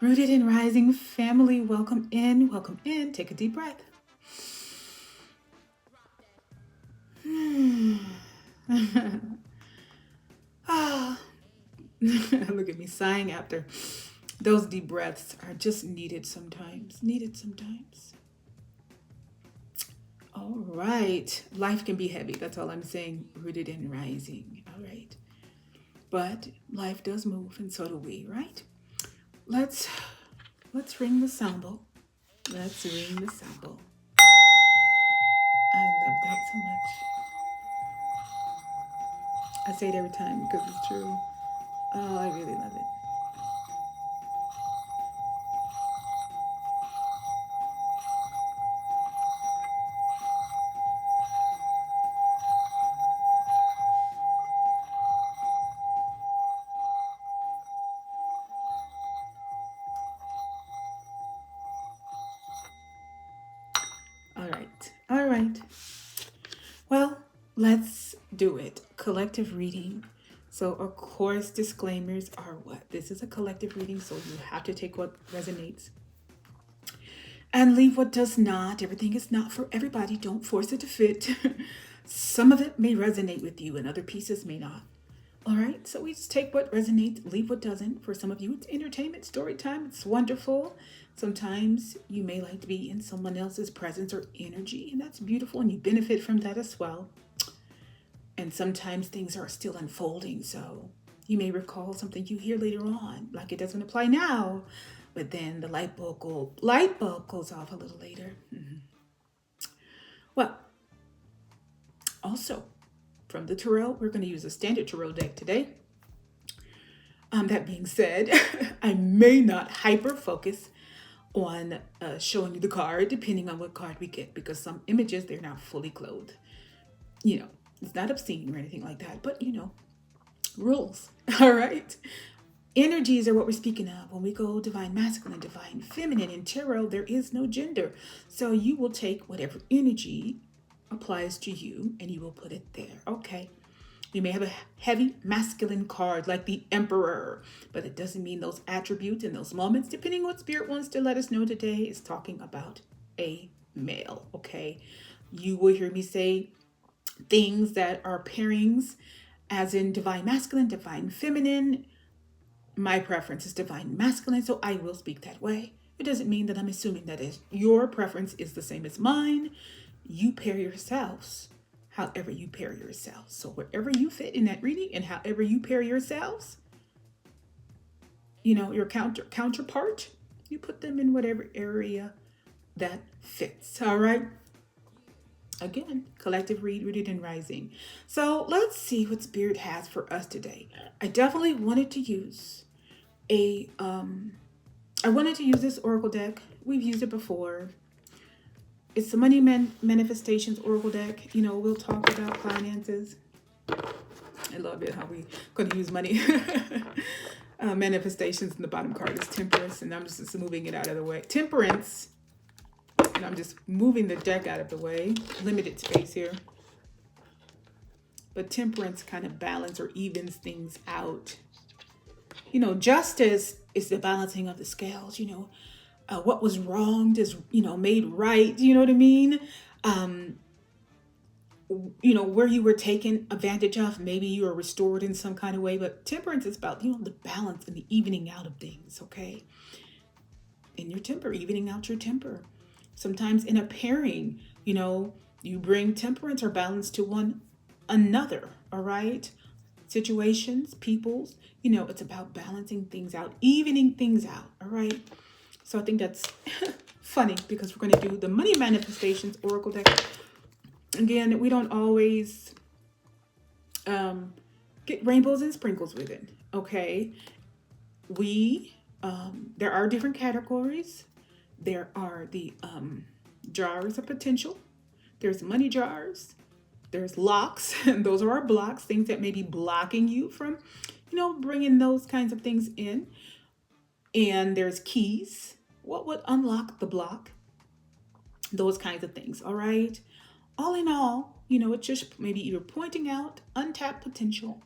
Rooted and Rising family, welcome in, welcome in. Take a deep breath. Ah, look at me sighing after. Those deep breaths are just needed sometimes. Needed sometimes. All right. Life can be heavy. That's all I'm saying. Rooted and rising. All right. But life does move, and so do we, right? Let's let's ring the sample. Let's ring the sample. I love that so much. I say it every time because it's true. Oh, I really love it. All right. All right. Well, let's do it. Collective reading. So, of course, disclaimers are what? This is a collective reading, so you have to take what resonates and leave what does not. Everything is not for everybody. Don't force it to fit. Some of it may resonate with you, and other pieces may not. All right, so we just take what resonates, leave what doesn't. For some of you, it's entertainment, story time. It's wonderful. Sometimes you may like to be in someone else's presence or energy, and that's beautiful, and you benefit from that as well. And sometimes things are still unfolding, so you may recall something you hear later on, like it doesn't apply now, but then the light bulb goes off a little later. Well, also from the tarot, we're going to use a standard tarot deck today. That being said, I may not hyper focus on showing you the card depending on what card we get, because some images they're not fully clothed. You know, it's not obscene or anything like that, but rules. All right. Energies are what we're speaking of. When we go divine masculine, divine feminine in tarot, there is no gender. So you will take whatever energy applies to you and you will put it there. Okay. You may have a heavy masculine card like the Emperor, but it doesn't mean those attributes in those moments. Depending what Spirit wants to let us know today, is talking about a male. Okay. You will hear me say things that are pairings, as in divine masculine, divine feminine. My preference is divine masculine, so I will speak that way. It doesn't mean that I'm assuming that is your preference is the same as mine. You pair yourselves however you pair yourselves. So wherever you fit in that reading and however you pair yourselves, your counterpart, you put them in whatever area that fits. All right. Again, collective rooted and rising. So let's see what Spirit has for us today. I definitely wanted to use a I wanted to use this oracle deck. We've used it before. It's the Money Manifestations Oracle deck. We'll talk about finances. I love it how we going to use money. Manifestations, and the bottom card is Temperance, and I'm just moving it out of the way. Temperance, and I'm just moving the deck out of the way. Limited space here. But Temperance kind of balance or evens things out. Justice is the balancing of the scales. What was wronged is made right. You know what I mean? Where you were taken advantage of, maybe you are restored in some kind of way. But temperance is about the balance and the evening out of things. Okay, in your temper, evening out your temper. Sometimes in a pairing, you bring temperance or balance to one another. All right, situations, peoples. It's about balancing things out, evening things out. All right. So I think that's funny because we're going to do the Money Manifestations Oracle deck. Again, we don't always get rainbows and sprinkles with it. Okay. There are different categories. There are the jars of potential. There's money jars. There's locks, and those are our blocks, things that may be blocking you from, bringing those kinds of things in. And there's keys. What would unlock the block? Those kinds of things. All right. All in all, it's just maybe either pointing out untapped potential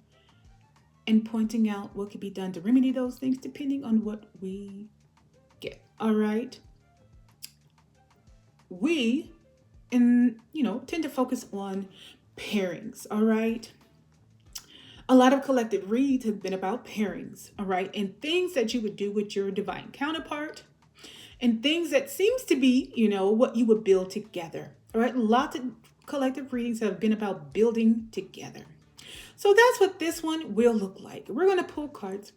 and pointing out what could be done to remedy those things depending on what we get. All right. We, tend to focus on pairings. All right. A lot of collective reads have been about pairings. All right. And things that you would do with your divine counterpart and things that seems to be, what you would build together. All right. Lots of collective readings have been about building together. So that's what this one will look like. We're going to pull cards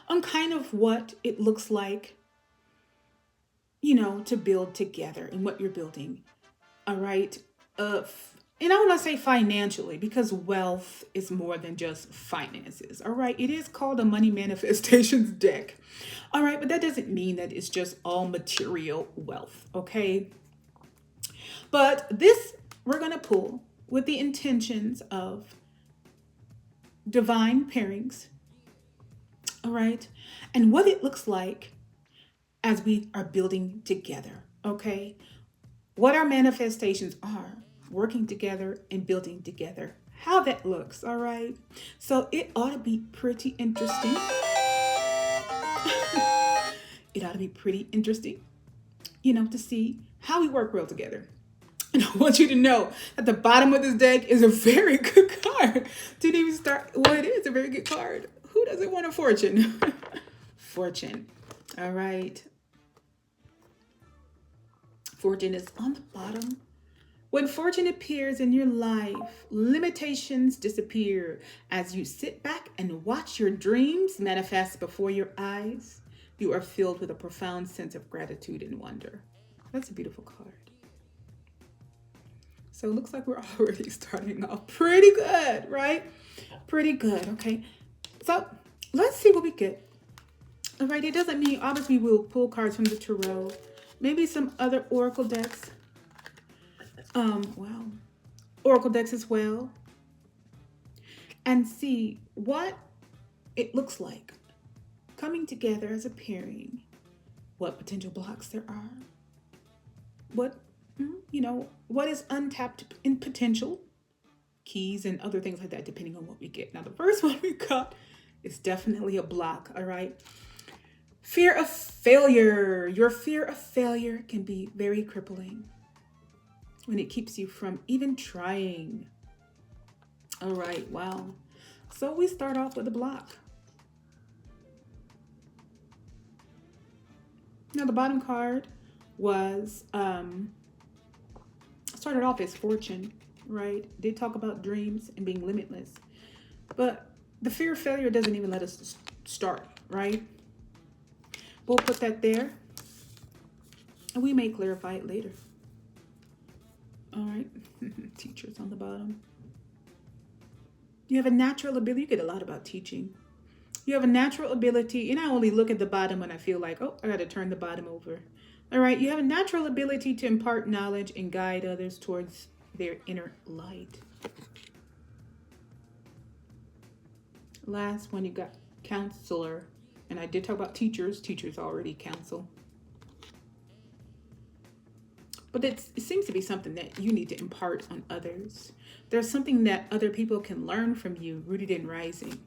on kind of what it looks like, to build together and what you're building. All right. And I want to say financially because wealth is more than just finances. All right. It is called a money manifestations deck. All right. But that doesn't mean that it's just all material wealth. Okay. But this we're going to pull with the intentions of divine pairings. All right. And what it looks like as we are building together. Okay. What our manifestations are, working together and building together, how that looks. All right. So it ought to be pretty interesting. It ought to be pretty interesting, to see how we work well together. And I want you to know at the bottom of this deck is a very good card. Didn't even start. Well, it is a very good card. Who doesn't want a fortune? Fortune. All right. Fortune is on the bottom. When fortune appears in your life, limitations disappear as you sit back and watch your dreams manifest before your eyes. You are filled with a profound sense of gratitude and wonder. That's a beautiful card. So it looks like we're already starting off pretty good, right? Pretty good, okay? So let's see what we get. All right, it doesn't mean, obviously, we'll pull cards from the tarot. Maybe some other oracle decks. Oracle decks as well. And see what it looks like coming together as a pairing. What potential blocks there are. What is untapped in potential, keys and other things like that, depending on what we get. Now, the first one we got is definitely a block, all right? Fear of failure. Your fear of failure can be very crippling when it keeps you from even trying. All right, wow. So we start off with a block. Now, the bottom card was started off as fortune, right? Did talk about dreams and being limitless. But the fear of failure doesn't even let us start, right? We'll put that there. And we may clarify it later. All right. Teachers on the bottom. You have a natural ability. You get a lot about teaching. You have a natural ability. And I only look at the bottom when I feel like, I got to turn the bottom over. All right. You have a natural ability to impart knowledge and guide others towards their inner light. Last one, you got counselor. And I did talk about teachers. Teachers already counsel. But it seems to be something that you need to impart on others. There's something that other people can learn from you, rooted in rising.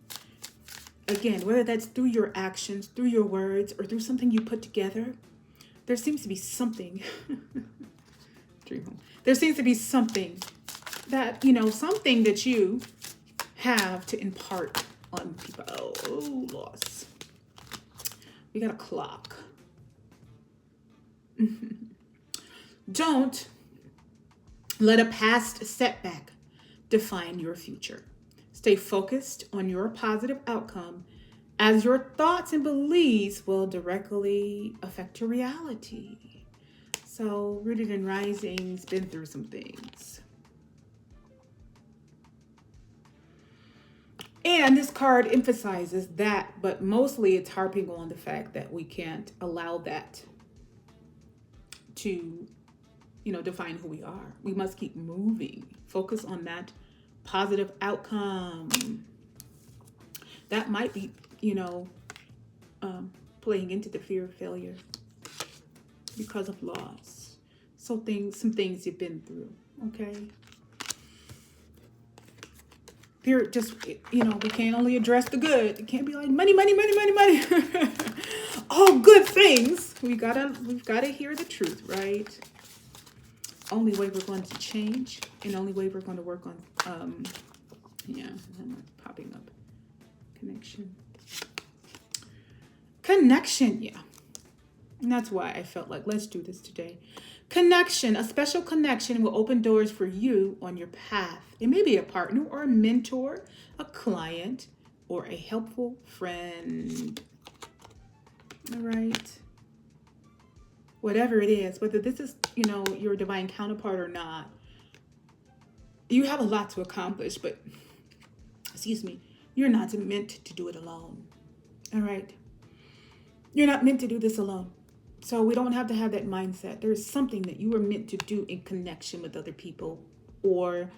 Again, whether that's through your actions, through your words, or through something you put together, there seems to be something. Dream home. There seems to be something that, something that you have to impart on people. Oh, loss. We got a clock. Don't let a past setback define your future. Stay focused on your positive outcome, as your thoughts and beliefs will directly affect your reality. So, rooted in rising's been through some things. And this card emphasizes that, but mostly it's harping on the fact that we can't allow that to, define who we are. We must keep moving. Focus on that positive outcome. That might be, playing into the fear of failure because of loss. So some things you've been through, okay? Fear we can't only address the good. It can't be like money, money, money, money, money. all good things. We've gotta hear the truth, right? Only way we're going to change, and only way we're going to work on yeah, I'm not popping up. Connection, yeah. And that's why I felt like let's do this today. Connection, a special connection will open doors for you on your path. It may be a partner or a mentor, a client, or a helpful friend. All right. Whatever it is, whether this is, your divine counterpart or not, you have a lot to accomplish, but, you're not meant to do it alone. All right. You're not meant to do this alone. So we don't have to have that mindset. There's something that you are meant to do in connection with other people, or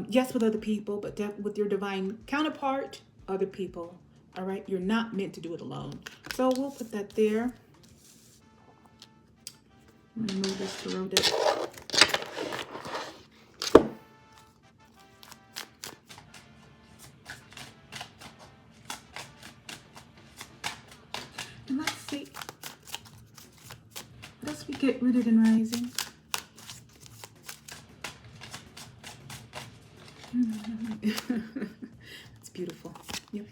yes, with other people, but with your divine counterpart, other people. All right. You're not meant to do it alone. So we'll put that there. I'm going to move this tarot deck. And let's see. Let's get rooted and rising. It's beautiful. Yep.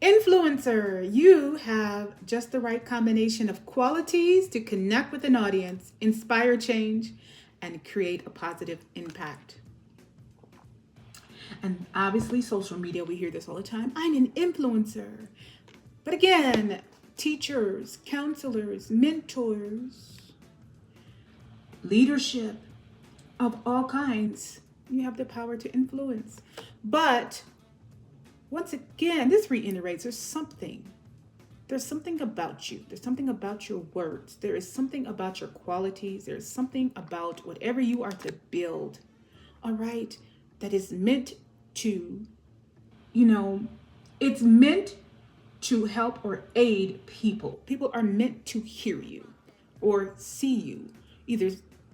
Influencer, you have just the right combination of qualities to connect with an audience, inspire change, and create a positive impact. And obviously, social media, we hear this all the time. I'm an influencer. But again, teachers, counselors, mentors, leadership of all kinds, you have the power to influence. But once again, this reiterates there's something about you. There's something about your words. There is something about your qualities. There's something about whatever you are to build, all right, that is meant to, it's meant to help or aid people. People are meant to hear you or see you, either,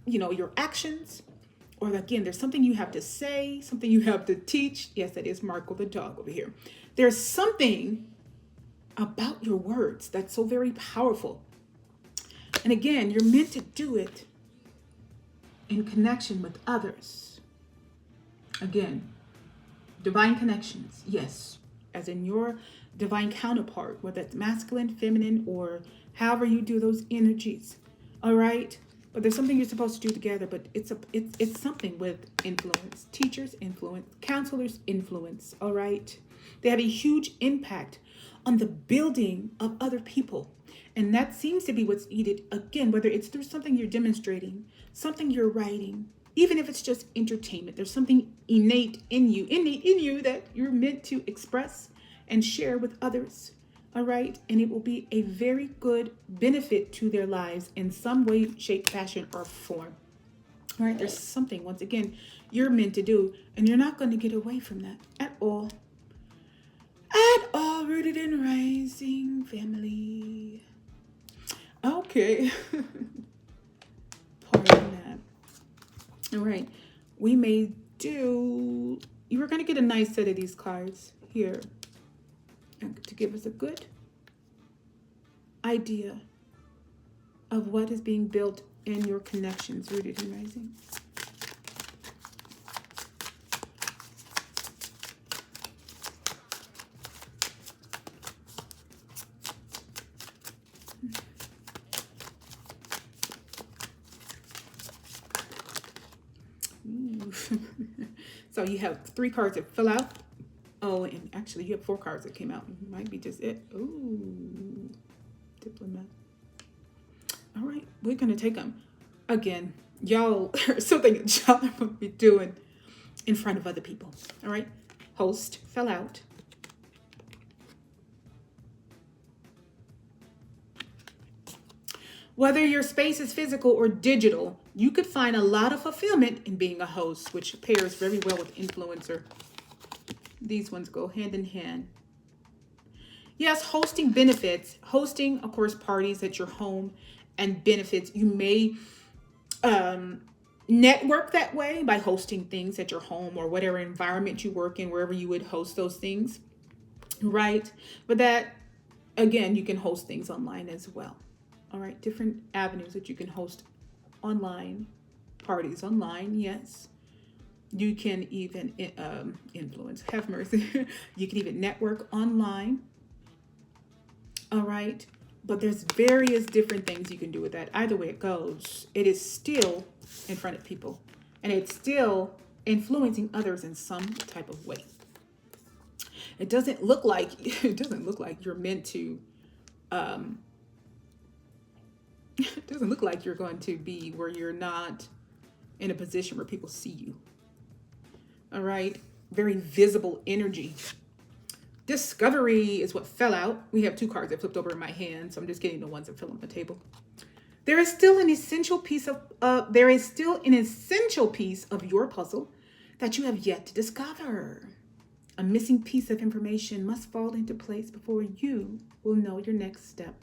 your actions, or again, there's something you have to say, something you have to teach. Yes, that is Marco the dog over here. There's something about your words that's so very powerful. And again, you're meant to do it in connection with others. Again, divine connections, yes, as in your divine counterpart, whether it's masculine, feminine, or however you do those energies. All right. But there's something you're supposed to do together, but it's something with influence. Teachers influence, counselors influence, all right? They have a huge impact on the building of other people. And that seems to be what's needed, again, whether it's through something you're demonstrating, something you're writing, even if it's just entertainment. There's something innate in you that you're meant to express and share with others. All right. And it will be a very good benefit to their lives in some way, shape, fashion, or form. All right. There's something, once again, you're meant to do, and you're not going to get away from that at all. At all, rooted and rising family. Okay. Pardon that. All right. We may do, you were going to get a nice set of these cards here to give us a good idea of what is being built in your connections, rooted and rising. So you have 3 cards that fill out. Oh, and actually you have 4 cards that came out. It might be just it. Ooh, diplomat. All right, we're going to take them. Again, y'all are something that y'all are going to be doing in front of other people. All right, host fell out. Whether your space is physical or digital, you could find a lot of fulfillment in being a host, which pairs very well with influencer. These ones go hand in hand. Yes, hosting benefits. Hosting, of course, parties at your home and benefits. You may network that way by hosting things at your home or whatever environment you work in, wherever you would host those things, right? But that Again, you can host things online as well. All right, different avenues that you can host online, parties online, yes. You can even influence, have mercy. You can even network online. All right. But there's various different things you can do with that. Either way it goes, it is still in front of people. And it's still influencing others in some type of way. It doesn't look like you're meant to it doesn't look like you're going to be where you're not in a position where people see you. All right. Very visible energy. Discovery is what fell out. We have two cards that flipped over in my hand, so I'm just getting the ones that fell on the table. There is still an essential piece of your puzzle that you have yet to discover. A missing piece of information must fall into place before you will know your next step.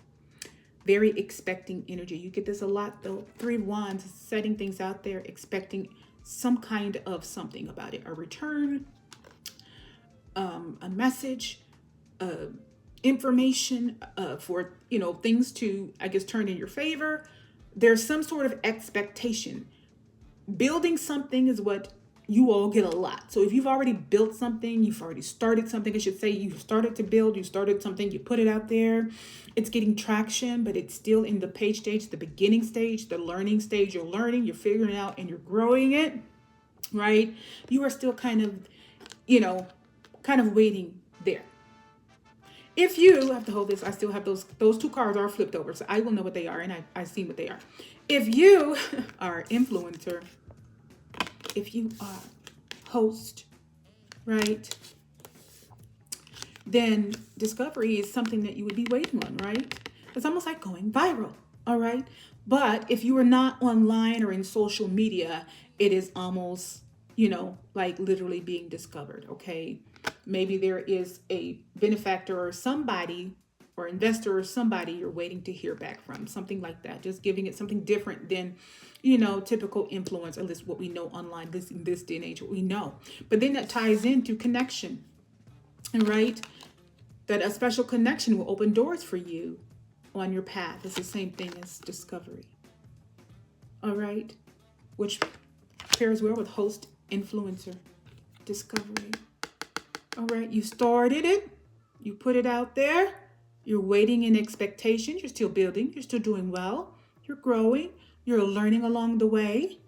Very expecting energy. You get this a lot though. 3 of Wands, setting things out there, expecting some kind of something about it. A return, a message, information for, things to, I guess, turn in your favor. There's some sort of expectation. Building something is what you all get a lot. So if you've already built something, you've already started something, I should say, you started to build, you started something, you put it out there, it's getting traction, but it's still in the page stage, the beginning stage, the learning stage. You're learning, you're figuring it out, and you're growing it, right? You are still kind of waiting there. If you have to hold this, I still have those 2 cards are flipped over, so I will know what they are, and I've seen what they are. If you are influencer, if you are host, right, then discovery is something that you would be waiting on, right? It's almost like going viral, all right? But if you are not online or in social media, it is almost, like literally being discovered, okay? Maybe there is a benefactor or somebody or investor or somebody you're waiting to hear back from, something like that. Just giving it something different than, typical influence, at least what we know online, this day and age, what we know. But then that ties into connection, right? That a special connection will open doors for you on your path. It's the same thing as discovery. All right? Which pairs well with host, influencer, discovery. All right, you started it. You put it out there. You're waiting in expectation. You're still building. You're still doing well. You're growing. You're learning along the way.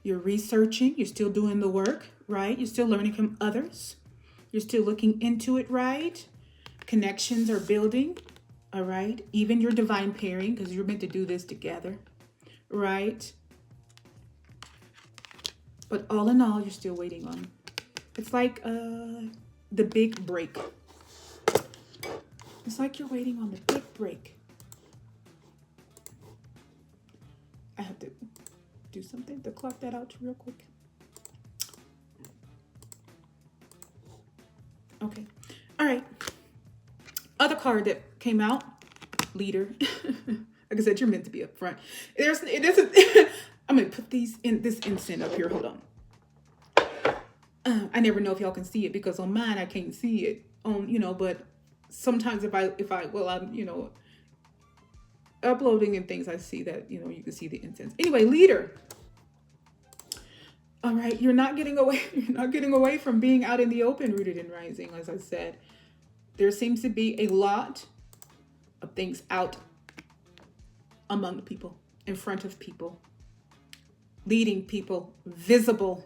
You're researching. You're still doing the work, right? You're still learning from others. You're still looking into it, right? Connections are building, all right? Even your divine pairing, because you're meant to do this together, right? But all in all, you're still waiting on. It's like the big break. It's like you're waiting on the big break. I have to do something to clock that out real quick. Okay. All right. Other card that came out, leader. Like I said, you're meant to be up front. I'm going to put this incense up here. Hold on. I never know if y'all can see it because on mine I can't see it. But sometimes if I'm uploading and things, I see that, you can see the incense. Anyway, leader. All right, you're not getting away from being out in the open, rooted and rising, as I said. There seems to be a lot of things out among people, in front of people, leading people, visible,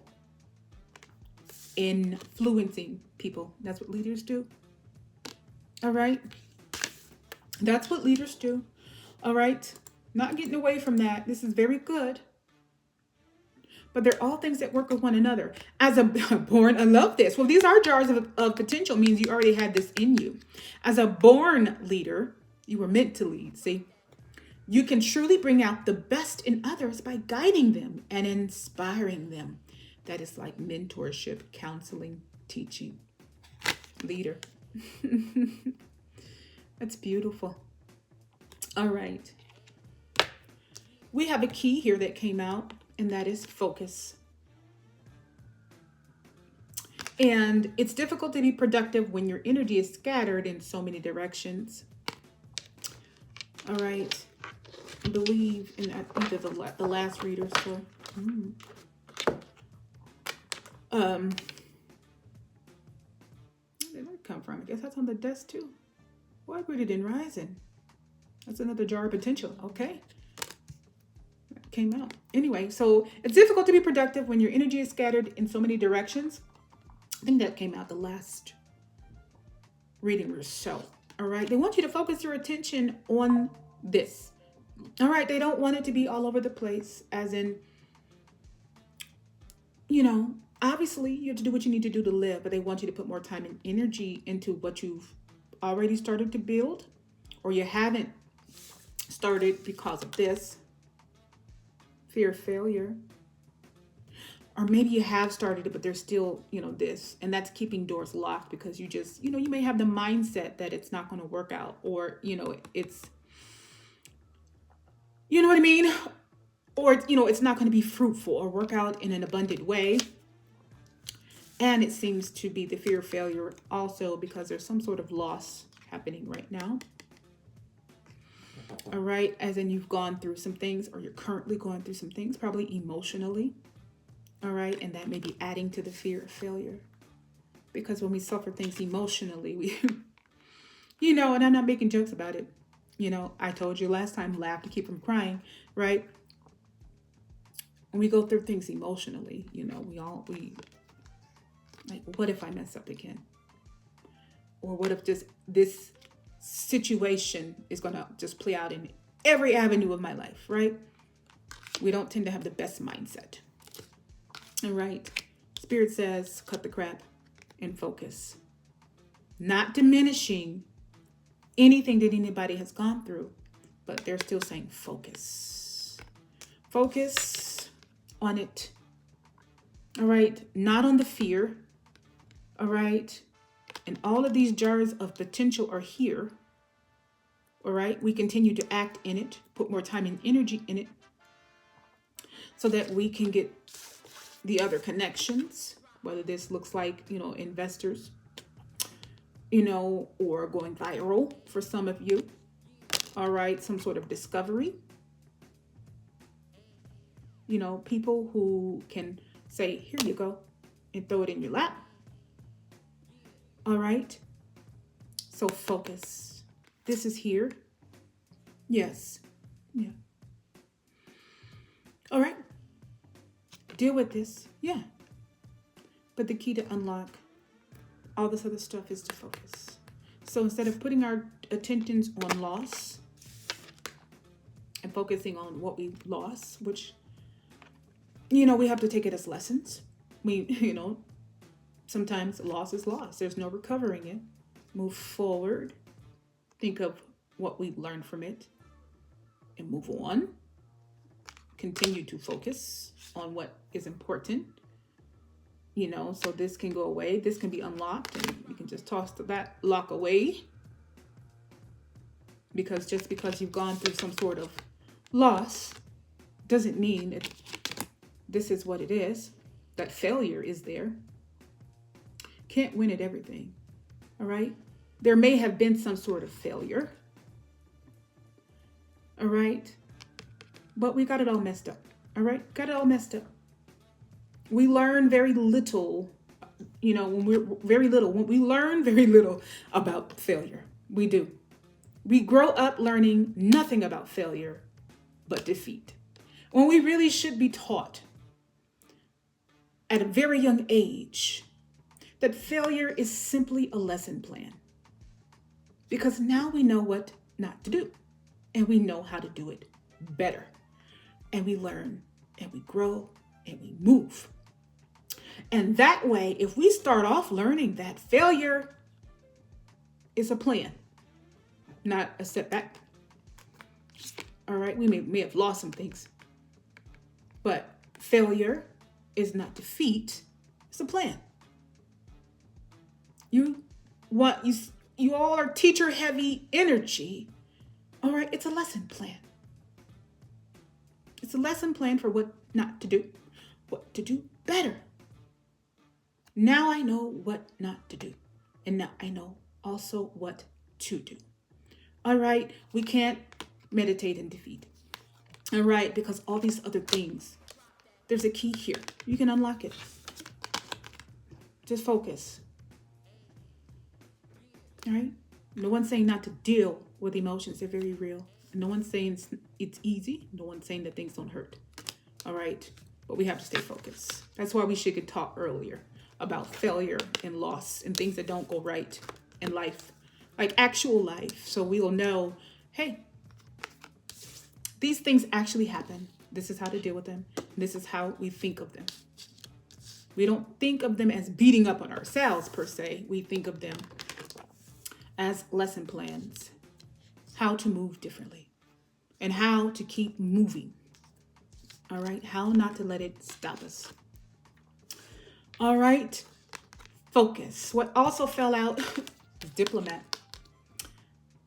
influencing people. That's what leaders do. All right. That's what leaders do. All right. Not getting away from that. This is very good. But they're all things that work with one another. As a born, I love this. Well, these are jars of potential, means you already had this in you. As a born leader, you were meant to lead. See, you can truly bring out the best in others by guiding them and inspiring them. That is like mentorship, counseling, teaching. Leader. That's beautiful. All right. We have a key here that came out, and that is focus. And it's difficult to be productive when your energy is scattered in so many directions. All right. I believe in either the last reader. So, where did that come from? I guess that's on the desk too. Why rooted in rising? That's another jar of potential. Okay. That came out. Anyway, so it's difficult to be productive when your energy is scattered in so many directions. I think that came out the last reading or so. All right. They want you to focus your attention on this. All right. They don't want it to be all over the place, as in, obviously you have to do what you need to do to live, but they want you to put more time and energy into what you've already started to build, or you haven't started because of this fear of failure. Or maybe you have started it, but there's still, this, and that's keeping doors locked because you just, you may have the mindset that it's not going to work out, or, it's, you know what I mean? Or, it's not going to be fruitful or work out in an abundant way. And it seems to be the fear of failure also because there's some sort of loss happening right now. All right. As in you've gone through some things, or you're currently going through some things, probably emotionally. All right. And that may be adding to the fear of failure. Because when we suffer things emotionally, we, and I'm not making jokes about it. I told you last time, laugh to keep from crying, right? When we go through things emotionally, we like, what if I mess up again? Or what if just this situation is going to just play out in every avenue of my life, right? We don't tend to have the best mindset. All right. Spirit says, cut the crap and focus. Not diminishing anything that anybody has gone through, but they're still saying focus. Focus on it. All right. Not on the fear. All right. And all of these jars of potential are here. All right. We continue to act in it, put more time and energy in it so that we can get the other connections, whether this looks like, investors, or going viral for some of you. All right. Some sort of discovery. People who can say, here you go, and throw it in your lap. All right. So focus. This is here. Yes. Yeah. All right. Deal with this. Yeah. But the key to unlock all this other stuff is to focus. So instead of putting our attentions on loss and focusing on what we lost, which, we have to take it as lessons. Sometimes loss is loss. There's no recovering it. Move forward. Think of what we've learned from it and move on. Continue to focus on what is important. So this can go away. This can be unlocked and you can just toss that lock away. Because just because you've gone through some sort of loss doesn't mean this is what it is. That failure is there. Can't win at everything. All right. There may have been some sort of failure. All right. But we got it all messed up. All right. Got it all messed up. We learn very little, when we learn very little about failure. We do. We grow up learning nothing about failure but defeat. When we really should be taught at a very young age that failure is simply a lesson plan. Because now we know what not to do. And we know how to do it better. And we learn and we grow and we move. And that way, if we start off learning that failure is a plan, not a setback. All right, we may have lost some things. But failure is not defeat, it's a plan. You all are teacher heavy energy. All right, it's a lesson plan. It's a lesson plan for what not to do, what to do better. Now I know what not to do. And now I know also what to do. All right, we can't meditate and defeat. All right, because all these other things, there's a key here. You can unlock it. Just focus. All right? No one's saying not to deal with emotions. They're very real. No one's saying it's easy. No one's saying that things don't hurt. All right? But we have to stay focused. That's why we should get taught earlier about failure and loss and things that don't go right in life, like actual life. So we will know, hey, these things actually happen. This is how to deal with them. This is how we think of them. We don't think of them as beating up on ourselves per se. We think of them as lesson plans, how to move differently and how to keep moving. All right. How not to let it stop us. All right. Focus. What also fell out is diplomat.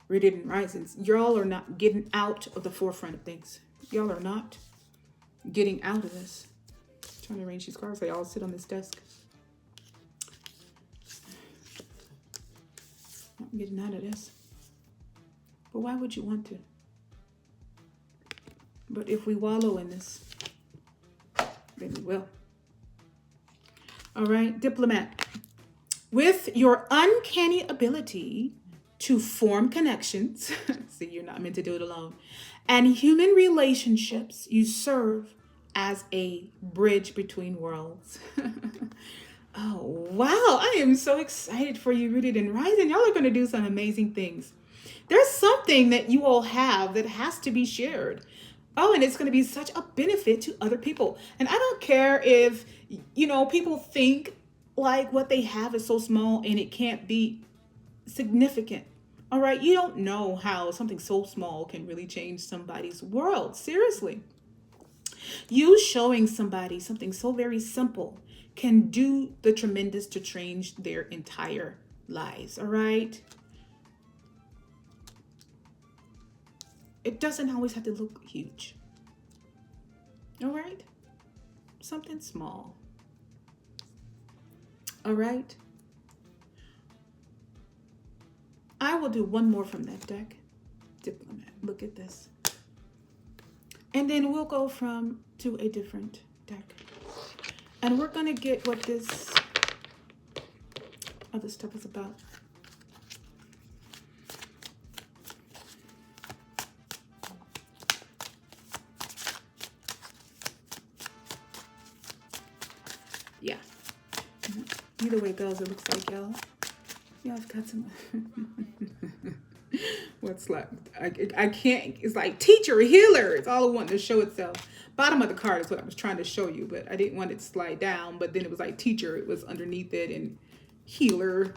Rooted in risings. Y'all are not getting out of the forefront of things. Y'all are not getting out of this. I'm trying to arrange these cards. They all sit on this desk. Not getting out of this. But why would you want to? But if we wallow in this, then we will. All right, diplomat. With your uncanny ability to form connections, see, you're not meant to do it alone, and human relationships, you serve as a bridge between worlds. Oh, wow. I am so excited for you, Rooted and Rising. Y'all are going to do some amazing things. There's something that you all have that has to be shared. Oh, and it's going to be such a benefit to other people. And I don't care if, people think like what they have is so small and it can't be significant. All right. You don't know how something so small can really change somebody's world. Seriously. You showing somebody something so very simple can do the tremendous to change their entire lives. All right. It doesn't always have to look huge. All right. Something small. All right. I will do one more from that deck. Diplomat. Look at this. And then we'll go to a different deck. And we're going to get what this other stuff is about. Yeah. Either way it goes, it looks like y'all have got some. What's left? I can't. It's like teacher, healer. It's all wanting to show itself. Bottom of the card is what I was trying to show you, but I didn't want it to slide down. But then it was like teacher. It was underneath it, and healer.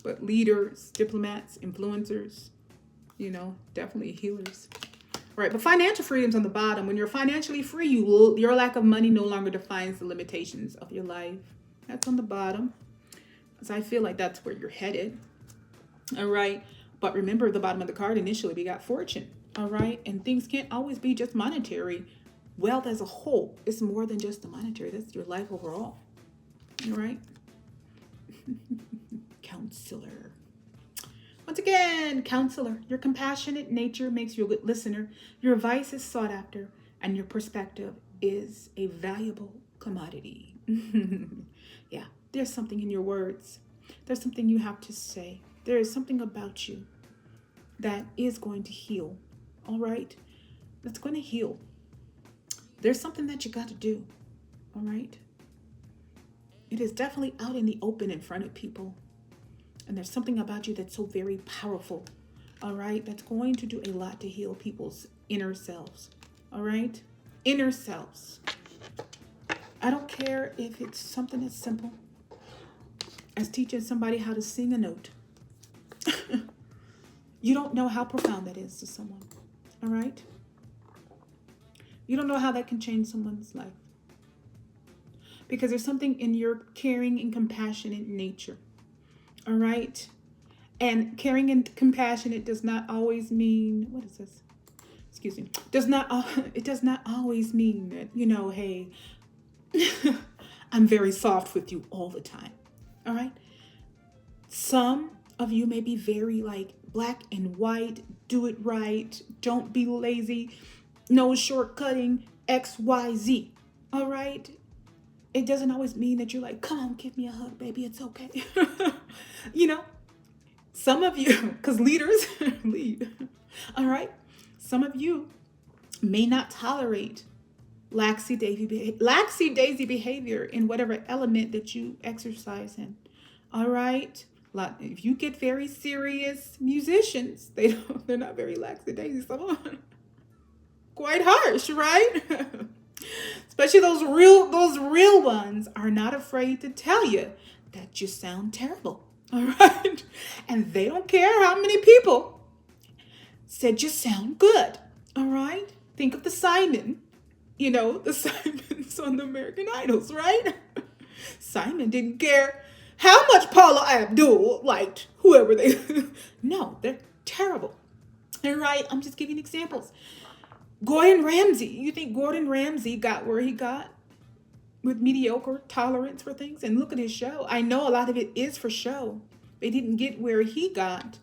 But leaders, diplomats, influencers, definitely healers. Right, but financial freedom's on the bottom. When you're financially free, your lack of money no longer defines the limitations of your life. That's on the bottom. So I feel like that's where you're headed. All right, but remember the bottom of the card initially, we got fortune. All right, and things can't always be just monetary. Wealth as a whole is more than just the monetary. That's your life overall. All right. Counselor. Once again, counselor, your compassionate nature makes you a good listener. Your advice is sought after, and your perspective is a valuable commodity. Yeah, there's something in your words. There's something you have to say. There is something about you that is going to heal. All right? That's going to heal. There's something that you got to do. All right? It is definitely out in the open in front of people. And there's something about you that's so very powerful, all right? That's going to do a lot to heal people's inner selves, all right? Inner selves. I don't care if it's something as simple as teaching somebody how to sing a note. You don't know how profound that is to someone, all right? You don't know how that can change someone's life. Because there's something in your caring and compassionate nature. All right. And caring and compassionate does not always mean, what is this? Excuse me. It does not always mean that, hey, I'm very soft with you all the time. All right. Some of you may be very like black and white, do it right, don't be lazy, no shortcutting, XYZ. All right? It doesn't always mean that you're like, come on, give me a hug, baby, it's okay. you know, some of you, because leaders lead, all right? Some of you may not tolerate laxy-daisy behavior in whatever element that you exercise in. All right? If you get very serious musicians, they're not very laxy-daisy. Some of them quite harsh, right? Especially those real ones are not afraid to tell you that you sound terrible. All right? And they don't care how many people said you sound good. All right? Think of the Simon. The Simons on the American Idols, right? Simon didn't care how much Paula Abdul liked whoever they. No, they're terrible. All right? I'm just giving examples. Gordon Ramsay. You think Gordon Ramsay got where he got with mediocre tolerance for things? And look at his show. I know a lot of it is for show. They didn't get where he got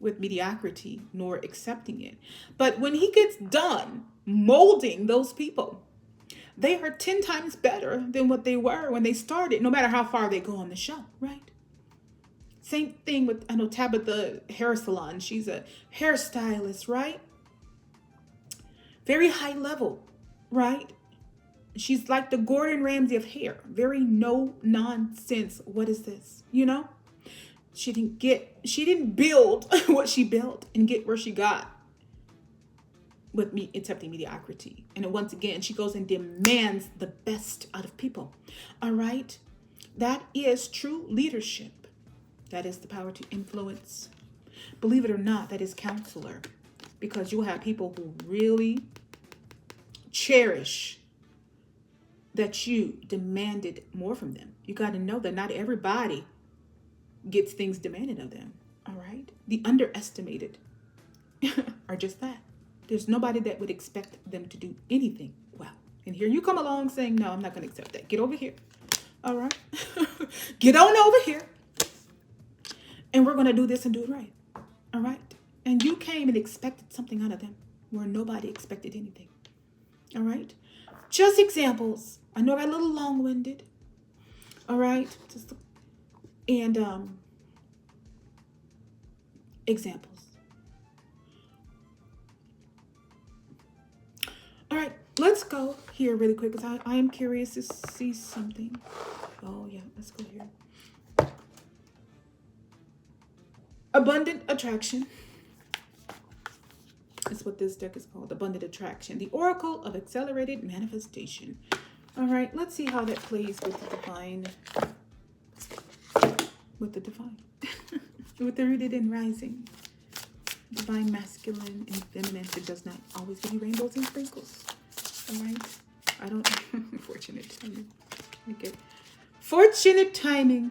with mediocrity nor accepting it. But when he gets done molding those people, they are 10 times better than what they were when they started, no matter how far they go on the show, right? Same thing with, I know Tabitha Hair Salon. She's a hairstylist, right? Very high level, right? She's like the Gordon Ramsay of hair. Very no nonsense. What is this? She didn't build what she built and get where she got with me accepting mediocrity. And once again, she goes and demands the best out of people. All right? That is true leadership. That is the power to influence. Believe it or not, that is counselor. Because you'll have people who really cherish that you demanded more from them. You got to know that not everybody gets things demanded of them. All right? The underestimated are just that. There's nobody that would expect them to do anything well. And here you come along saying, no, I'm not going to accept that. Get over here. All right? Get on over here. And we're going to do this and do it right. All right? And you came and expected something out of them where nobody expected anything. All right? Just examples. I know I got a little long-winded. All right? Examples. All right, let's go here really quick because I am curious to see something. Oh, yeah, let's go here. Abundant Attraction. That's what this deck is called, Abundant Attraction. The Oracle of Accelerated Manifestation. All right, let's see how that plays with the divine. With the rooted and rising. Divine masculine and feminine. It does not always give you rainbows and sprinkles. All right? I don't. Fortunate timing. Okay. Fortunate timing.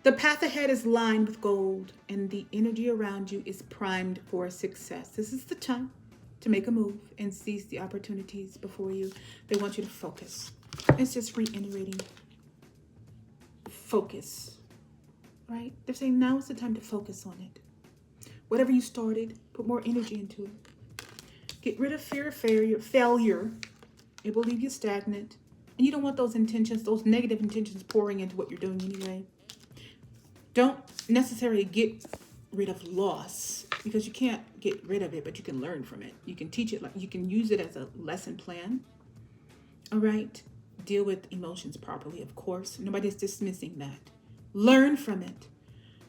The path ahead is lined with gold, and the energy around you is primed for success. This is the time to make a move and seize the opportunities before you. They want you to focus. It's just reiterating. Focus. Right? They're saying now is the time to focus on it. Whatever you started, put more energy into it. Get rid of fear of failure. It will leave you stagnant. And you don't want those intentions, those negative intentions pouring into what you're doing anyway. Don't necessarily get rid of loss because you can't get rid of it, but you can learn from it. You can teach it, like you can use it as a lesson plan. All right. Deal with emotions properly, of course. Nobody's dismissing that. Learn from it.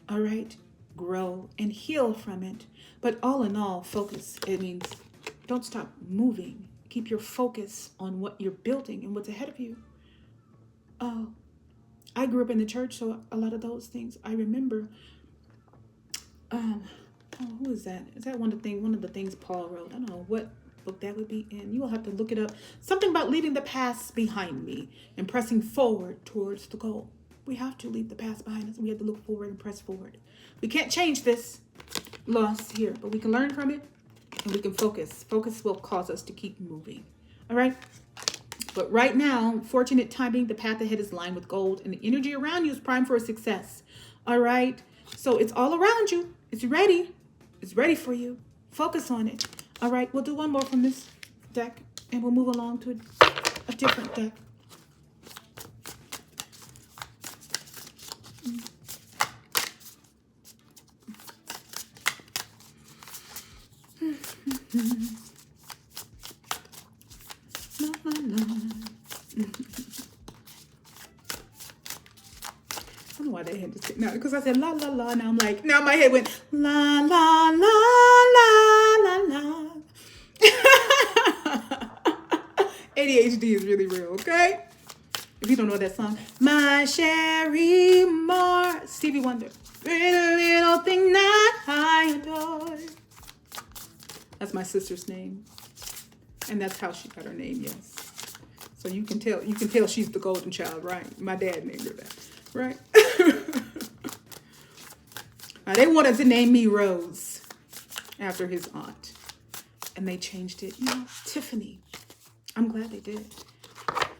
All right. Grow and heal from it. But all in all, focus. It means don't stop moving. Keep your focus on what you're building and what's ahead of you. Oh, I grew up in the church, so a lot of those things I remember. Who is that? Is that one of the things Paul wrote? I don't know what book that would be in. You will have to look it up. Something about leaving the past behind me and pressing forward towards the goal. We have to leave the past behind us. We have to look forward and press forward. We can't change this loss here, but we can learn from it and we can focus. Focus will cause us to keep moving. All right? But right now, fortunate timing, the path ahead is lined with gold and the energy around you is primed for success. All right? So it's all around you. It's ready. It's ready for you. Focus on it. All right, we'll do one more from this deck, and we'll move along to a different deck. La, la, la. I don't know why they had to say now, because I said la la la. Now I'm like, now my head went la la la la la la. ADHD is really real, okay? If you don't know that song, My Sherry Moore, Stevie Wonder, pretty little thing that I adore. That's my sister's name, and that's how she got her name. Yes, so you can tell she's the golden child, right? My dad named her that, right? Now, they wanted to name me Rose after his aunt, and they changed it. Tiffany. I'm glad they did.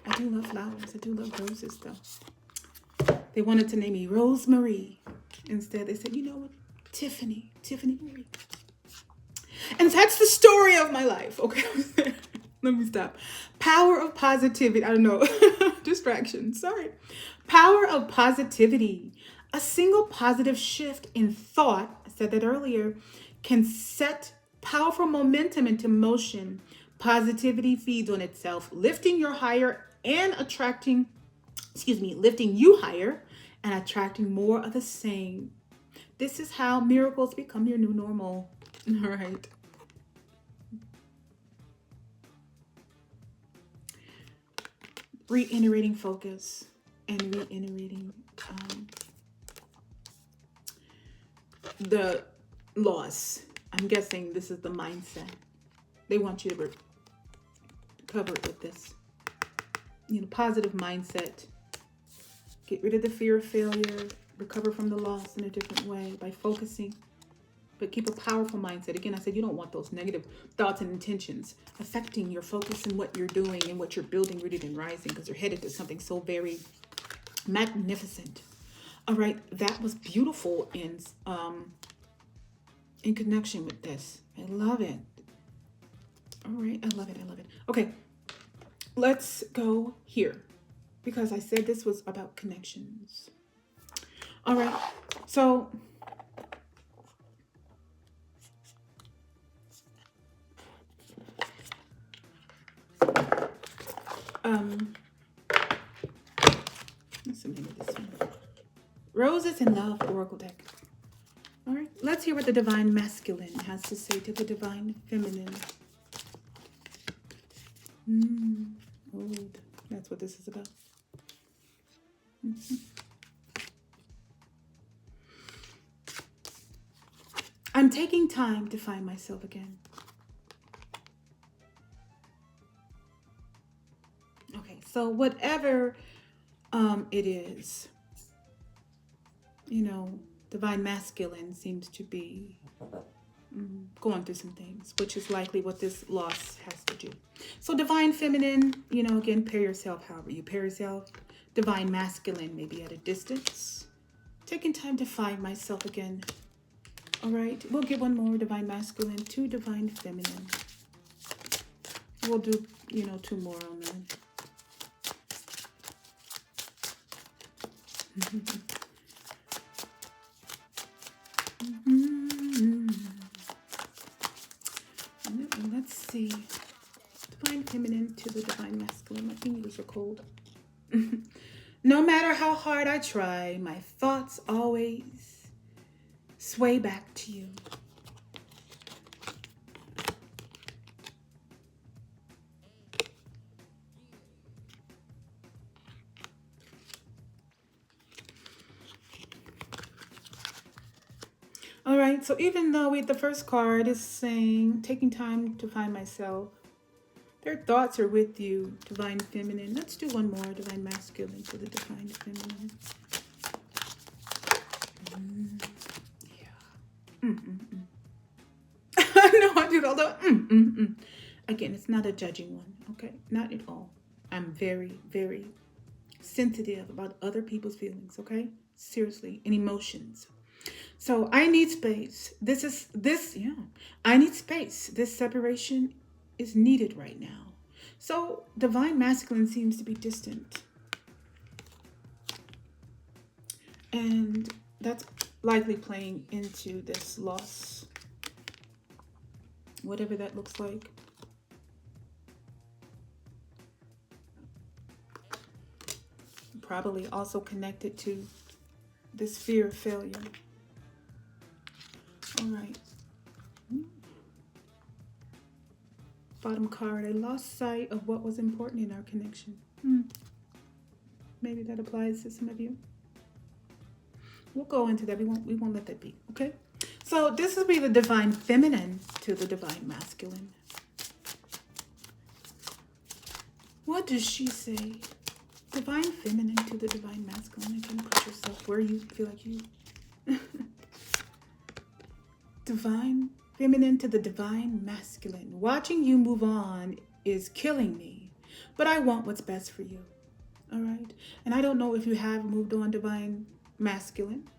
I do love flowers. I do love roses, though. They wanted to name me Rosemary. Instead, they said, you know what? Tiffany Marie. And that's the story of my life. Okay, let me stop. Power of positivity. I don't know. Distraction. Sorry. Power of positivity. A single positive shift in thought, I said that earlier, can set powerful momentum into motion. Positivity feeds on itself, lifting you higher and attracting more of the same. This is how miracles become your new normal. All right. Reiterating focus and reiterating the loss. I'm guessing this is the mindset. They want you to cover it with this. Positive mindset. Get rid of the fear of failure. Recover from the loss in a different way by focusing. But keep a powerful mindset. Again, I said you don't want those negative thoughts and intentions affecting your focus and what you're doing and what you're building, rooted and rising, because you're headed to something so very magnificent. All right, that was beautiful in connection with this. I love it. All right, I love it. Okay, let's go here because I said this was about connections. All right, so what's the name of this one? Roses in Love Oracle deck. All right, let's hear what the Divine Masculine has to say to the Divine Feminine. That's what this is about. I'm taking time to find myself again. Okay, so whatever it is, Divine Masculine seems to be going through some things, which is likely what this loss has to do. So Divine Feminine, again, pair yourself however you pair yourself. Divine Masculine, maybe at a distance. Taking time to find myself again. All right, we'll get one more Divine Masculine, 2 Divine Feminine. We'll do, 2 more on that. Let's see. Divine Feminine to the Divine Masculine. My fingers are cold. No matter how hard I try, my thoughts always sway back to you. All right, so even though the first card is saying, taking time to find myself, their thoughts are with you, Divine Feminine. Let's do one more, Divine Masculine to the Divine Feminine. No, I did all the Again, it's not a judging one, okay? Not at all. I'm very, very sensitive about other people's feelings, okay? Seriously, and emotions. So I need space. Yeah. I need space. This separation is needed right now. So divine masculine seems to be distant. And that's likely playing into this loss, whatever that looks like. Probably also connected to this fear of failure. All right. Bottom card, I lost sight of what was important in our connection. Maybe that applies to some of you. We'll go into that. We won't let that be. Okay. So this will be the divine feminine to the divine masculine. What does she say? Divine feminine to the divine masculine. Again, put yourself where you feel like you. Divine feminine to the divine masculine. Watching you move on is killing me, but I want what's best for you. All right. And I don't know if you have moved on, divine masculine,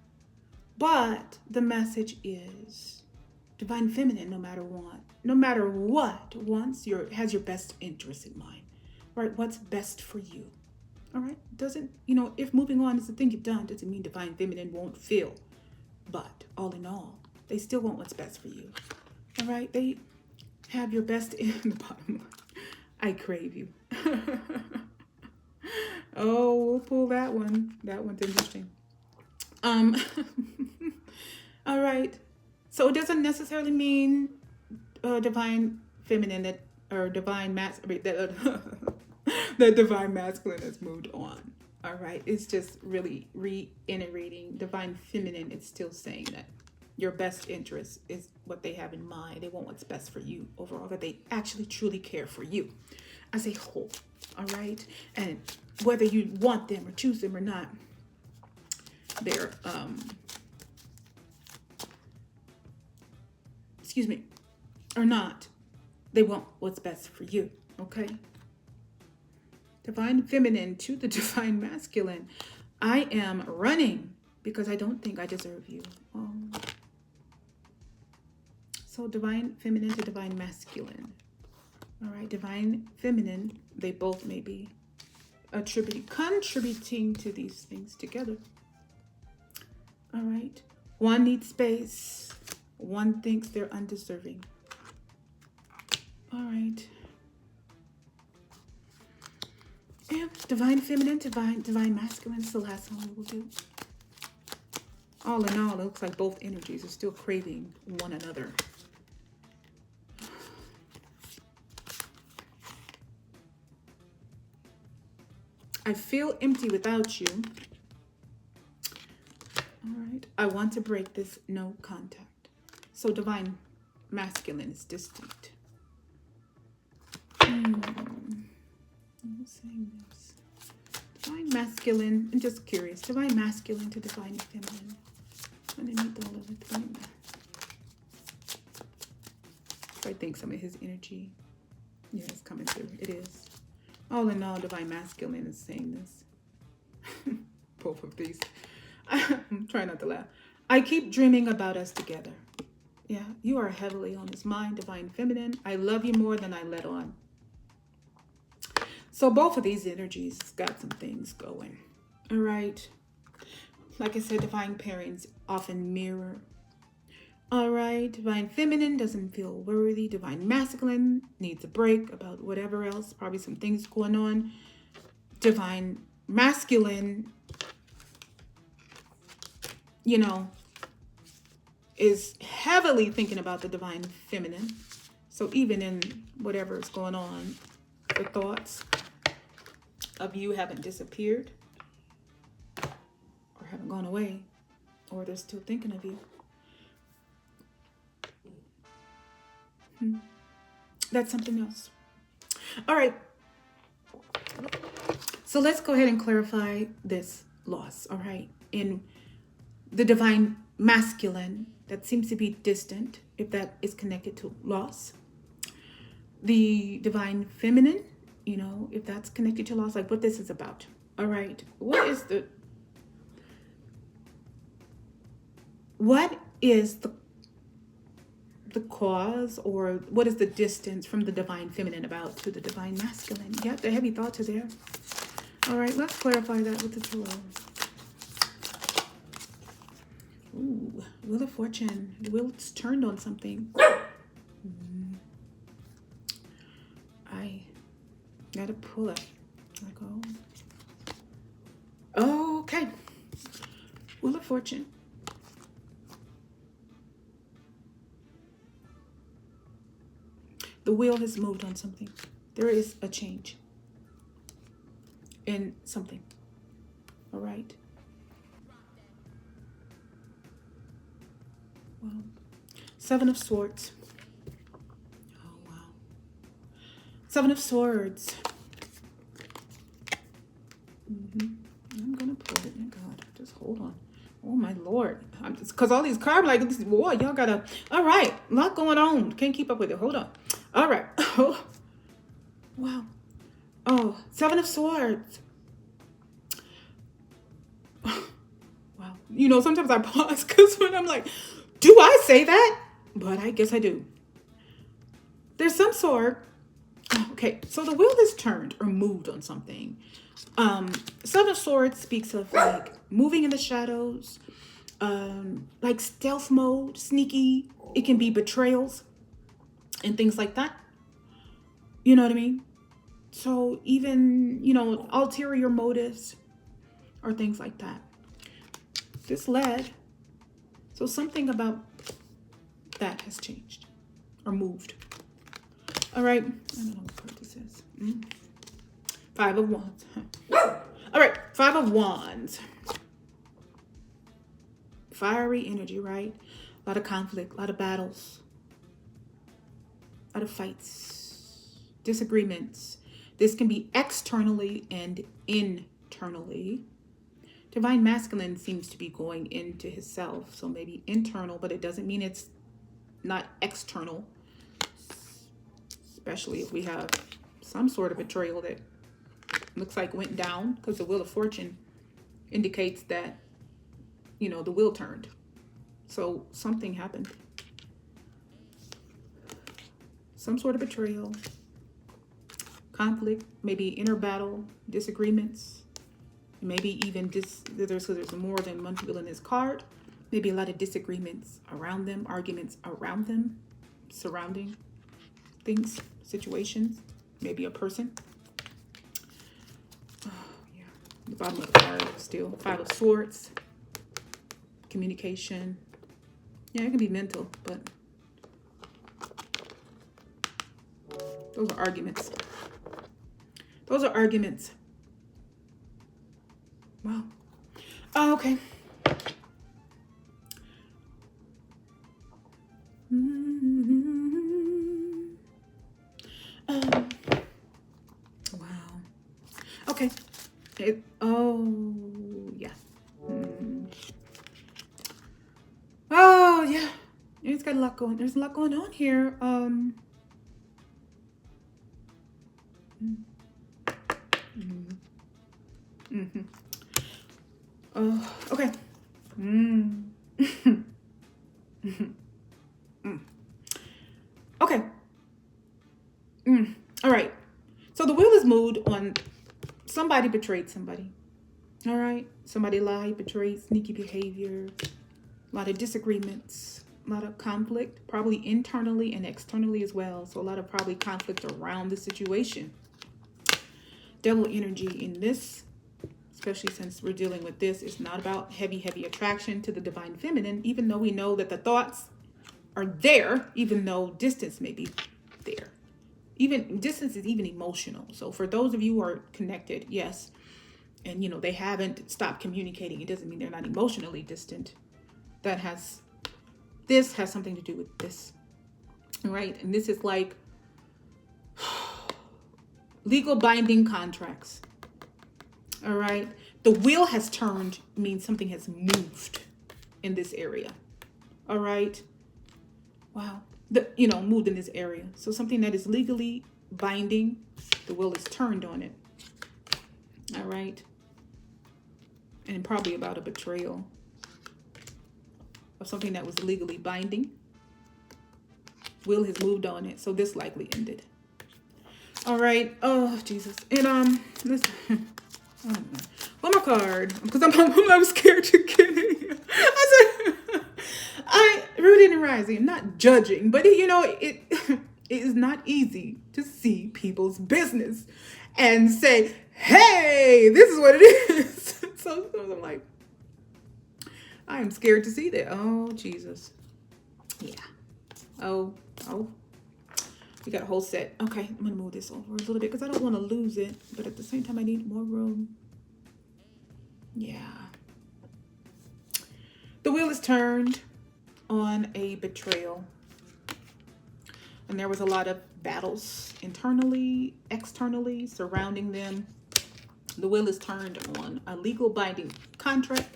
but the message is divine feminine, no matter what, has your best interest in mind. Right? What's best for you. All right. Doesn't, if moving on is the thing you've done, doesn't mean divine feminine won't feel. But all in all, they still want what's best for you. All right. They have your best in the bottom line. I crave you. Oh, we'll pull that one. That one's interesting. All right. So it doesn't necessarily mean divine feminine or divine masculine that divine masculine has moved on. All right. It's just really reiterating divine feminine. It's still saying that your best interest is what they have in mind. They want what's best for you overall, that they actually truly care for you as a whole. All right. And whether you want them or choose them or not, they're or not, they want what's best for you. Okay. Divine feminine to the divine masculine. I am running because I don't think I deserve you. So divine feminine to divine masculine. All right, divine feminine, they both may be contributing to these things together. All right. One needs space. One thinks they're undeserving. All right. Yeah, divine feminine, divine masculine is the last one we will do. All in all, it looks like both energies are still craving one another. I feel empty without you. All right. I want to break this no contact. So divine masculine is distant. I'm saying this. Divine masculine. I'm just curious. Divine masculine to divine feminine. Underneath all of it. I think some of his energy, is coming through. It is. All in all, divine masculine is saying this. Both of these. I'm trying not to laugh. I keep dreaming about us together. Yeah, you are heavily on his mind, divine feminine. I love you more than I let on. So both of these energies got some things going. All right. Like I said, divine pairings often mirror. All right. Divine feminine doesn't feel worthy. Divine masculine needs a break about whatever else. Probably some things going on. Divine masculine, is heavily thinking about the divine feminine. So even in whatever is going on, the thoughts of you haven't disappeared or haven't gone away, or they're still thinking of you. That's something else. All right. So let's go ahead and clarify this loss. All right. In the divine masculine, that seems to be distant, if that is connected to loss. The divine feminine, if that's connected to loss, like what this is about. All right. What is the... What is the cause, or what is the distance from the divine feminine about to the divine masculine? Yep, the heavy thoughts are there. All right, let's clarify that with the tarot. Ooh, Wheel of Fortune. The wheel's turned on something. I gotta pull it. Like, oh. Okay. Wheel of Fortune. The wheel has moved on something. There is a change in something. All right. Well, Seven of Swords. Oh, wow. Seven of Swords. I'm going to pull it. Oh, God. Just hold on. Oh, my Lord. Because all these cards, like, boy, y'all got to. All right. A lot going on. Can't keep up with it. Hold on. All right. Oh, wow. Oh, Seven of Swords. Wow. You know, sometimes I pause because when I'm like, do I say that? But I guess I do. There's some sort. Okay, so the wheel is turned or moved on something. Seven of Swords speaks of like moving in the shadows, like stealth mode, sneaky. It can be betrayals and things like that. You know what I mean? So even, you know, ulterior motives or things like that. This led. So something about that has changed or moved. All right. I don't know what card this is. Five of Wands. All right. Five of Wands. Fiery energy, right? A lot of conflict, a lot of battles, a lot of fights, disagreements. This can be externally and internally. Divine masculine seems to be going into his self. So maybe internal, but it doesn't mean it's not external. Especially if we have some sort of betrayal that looks like went down, because the Wheel of Fortune indicates that, you know, the wheel turned. So something happened. Some sort of betrayal, conflict, maybe inner battle, disagreements. Maybe even there's more than one wheel in this card. Maybe a lot of disagreements around them, arguments around them, surrounding things, situations, maybe a person. Oh, yeah. The bottom of the card still. Five of Swords. Communication. Yeah, it can be mental, but those are arguments. Those are arguments. Wow. Oh, okay. Wow. Okay. Yeah. Oh, yeah. It's got a lot going. There's a lot going on here. Oh, okay. Okay. All right. So the wheel is moved on. Somebody betrayed somebody. All right. Somebody lied, betrayed, sneaky behavior. A lot of disagreements. A lot of conflict, probably internally and externally as well. So a lot of probably conflict around the situation. Devil energy in this, especially since we're dealing with this, is not about heavy attraction to the divine feminine, even though we know that the thoughts are there, even though distance may be there. Even distance is even emotional. So for those of you who are connected, yes, and you know they haven't stopped communicating, it doesn't mean they're not emotionally distant. This has something to do with this. All right. And this is like legal binding contracts. All right. The wheel has turned means something has moved in this area. All right. Wow. Moved in this area. So something that is legally binding, the wheel is turned on it. All right. And probably about a betrayal of something that was legally binding. Will has moved on it, so this likely ended. All right. Oh, Jesus. And listen. One more card, because I'm scared to get it. I rooted and rising, not judging, but it it is not easy to see people's business and say, hey, this is what it is. So I'm like, I am scared to see that. Oh, Jesus. Yeah. Oh. We got a whole set. Okay, I'm gonna move this over a little bit because I don't want to lose it, but at the same time I need more room. Yeah. The wheel is turned on a betrayal. And there was a lot of battles internally, externally, surrounding them. The wheel is turned on a legal binding contract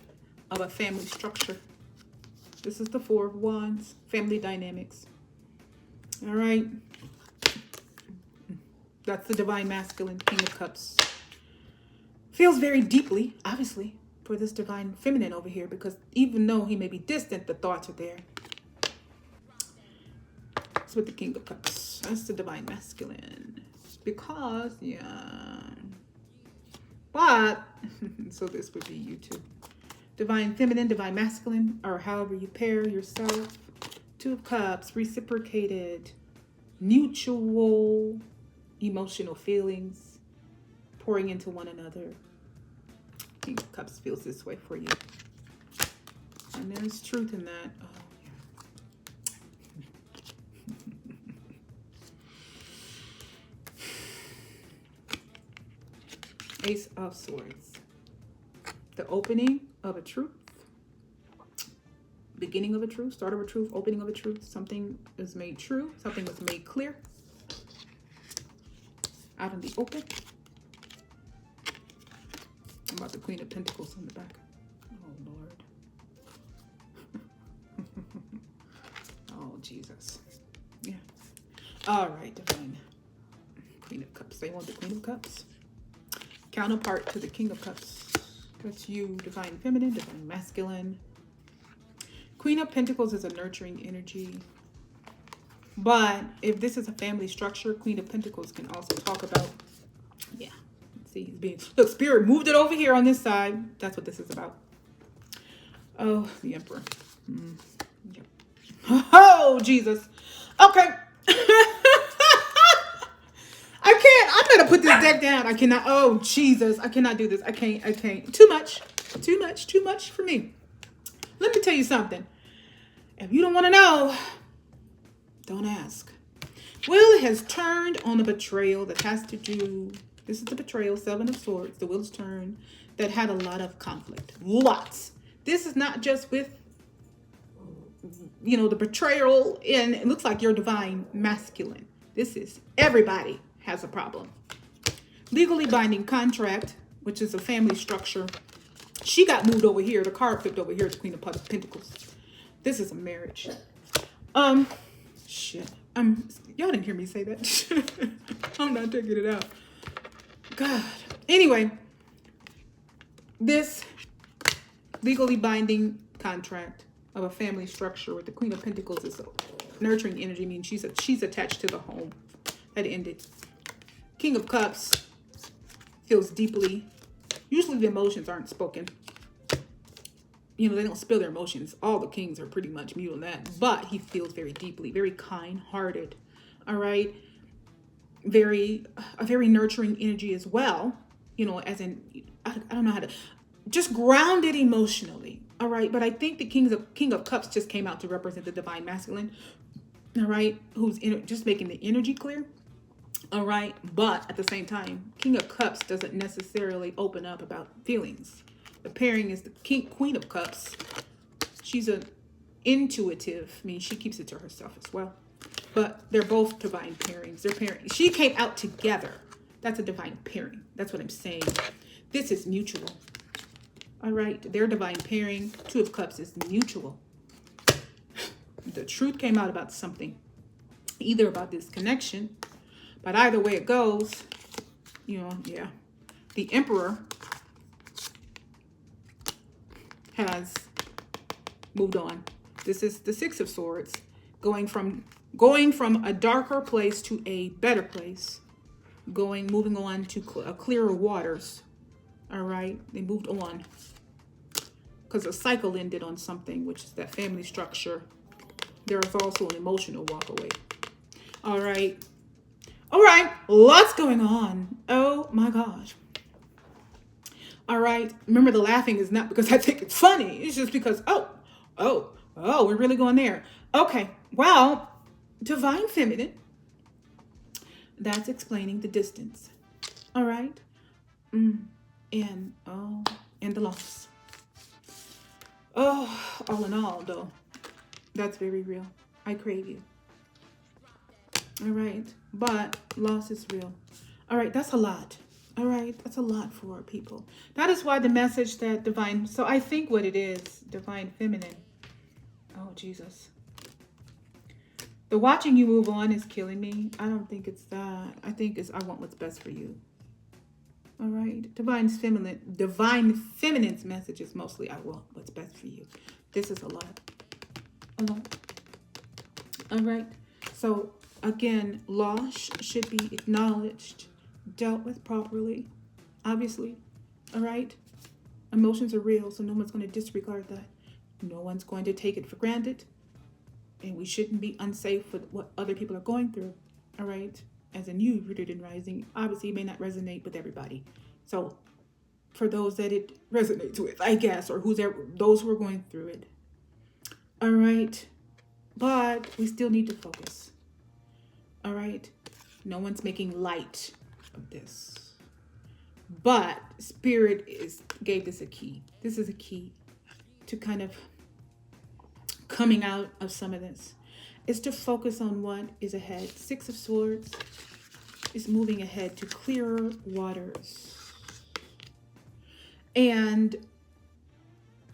of a family structure. This is the Four of Wands, family dynamics. All right. That's the divine masculine, King of Cups. Feels very deeply, obviously, for this divine feminine over here, because even though he may be distant, the thoughts are there. It's with the King of Cups. That's the divine masculine. Because, yeah. But, so this would be you too. Divine feminine, divine masculine, or however you pair yourself. Two of Cups, reciprocated, mutual emotional feelings, pouring into one another. King of Cups feels this way for you. And there's truth in that. Oh, yeah. Ace of Swords. The opening of a truth. Beginning of a truth, start of a truth, opening of a truth. Something is made true. Something was made clear. Out in the open. I'm about the Queen of Pentacles on the back. Oh, Lord. Oh, Jesus. Yeah. All right, divine Queen of Cups. They want the Queen of Cups. Counterpart to the King of Cups. That's you, divine feminine, divine masculine. Queen of Pentacles is a nurturing energy. But if this is a family structure, Queen of Pentacles can also talk about, yeah. See, he's being, look, Spirit moved it over here on this side. That's what this is about. Oh, the Emperor. Yep. Oh, Jesus. Okay. I can't. I'm going to put this deck down. I cannot. Oh, Jesus. I cannot do this. I can't. Too much for me. Let me tell you something. If you don't want to know, don't ask. Will has turned on a betrayal that has to do, this is the betrayal, Seven of Swords, the Will's turn, that had a lot of conflict. Lots. This is not just with, the betrayal, and it looks like you're divine masculine. This is everybody has a problem. Legally binding contract, which is a family structure. She got moved over here. The card flipped over here. It's Queen of Pentacles. This is a marriage. Shit. Y'all didn't hear me say that. I'm not taking it out. God. Anyway, this legally binding contract of a family structure with the Queen of Pentacles is a nurturing energy. Means she's attached to the home. That ended. King of Cups feels deeply. Usually the emotions aren't spoken. They don't spill their emotions. All the kings are pretty much mute on that. But he feels very deeply, very kind-hearted. All right? A very nurturing energy as well. As in, I don't know how to, just grounded emotionally. All right? But I think the King of Cups just came out to represent the divine masculine. All right? Who's just making the energy clear. All right? But at the same time, King of Cups doesn't necessarily open up about feelings. The pairing is the Queen of Cups. She's an intuitive. She keeps it to herself as well. But they're both divine pairings. They're pairing. She came out together. That's a divine pairing. That's what I'm saying. This is mutual. All right. Their divine pairing, Two of Cups, is mutual. The truth came out about something. Either about this connection. But either way it goes, yeah. The Emperor has moved on This is the Six of Swords, going from a darker place to a better place, moving on to clearer waters. All right, they moved on because a cycle ended on something, which is that family structure. There is also an emotional walk away. All right. All right, lots going on. Oh my gosh. All right, remember the laughing is not because I think it's funny. It's just because, we're really going there. Okay, well, divine feminine, that's explaining the distance. All right. And the loss. Oh, all in all, though, that's very real. I crave you. All right, but loss is real. All right, that's a lot. All right, that's a lot for people. That is why the message that divine, so I think what it is, divine feminine. Oh, Jesus. The watching you move on is killing me. I don't think it's that. I think it's I want what's best for you. All right, divine feminine's message is mostly I want what's best for you. This is a lot. A lot. All right, so again, loss should be acknowledged, dealt with properly, obviously. All right, emotions are real, so no one's going to disregard that. No one's going to take it for granted, and we shouldn't be unsafe with what other people are going through. All right, as in you, rooted in rising, obviously it may not resonate with everybody. So for those that it resonates with, I guess, or those who are going through it. All right, but we still need to focus. All right, no one's making light of this, but Spirit gave this a key. This is a key to kind of coming out of some of this, is to focus on what is ahead. Six of Swords is moving ahead to clearer waters. And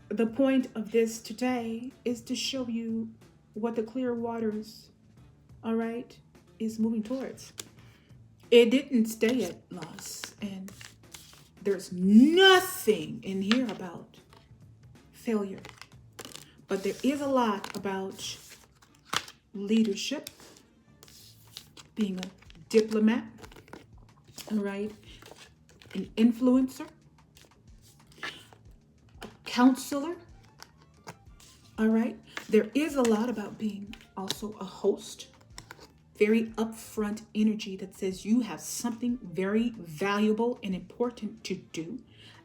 the point of this today is to show you what the clear waters, all right, is moving towards. It didn't stay at loss, and there's nothing in here about failure, but there is a lot about leadership, being a diplomat, all right, an influencer, a counselor, all right. There is a lot about being also a host, very upfront energy that says you have something very valuable and important to do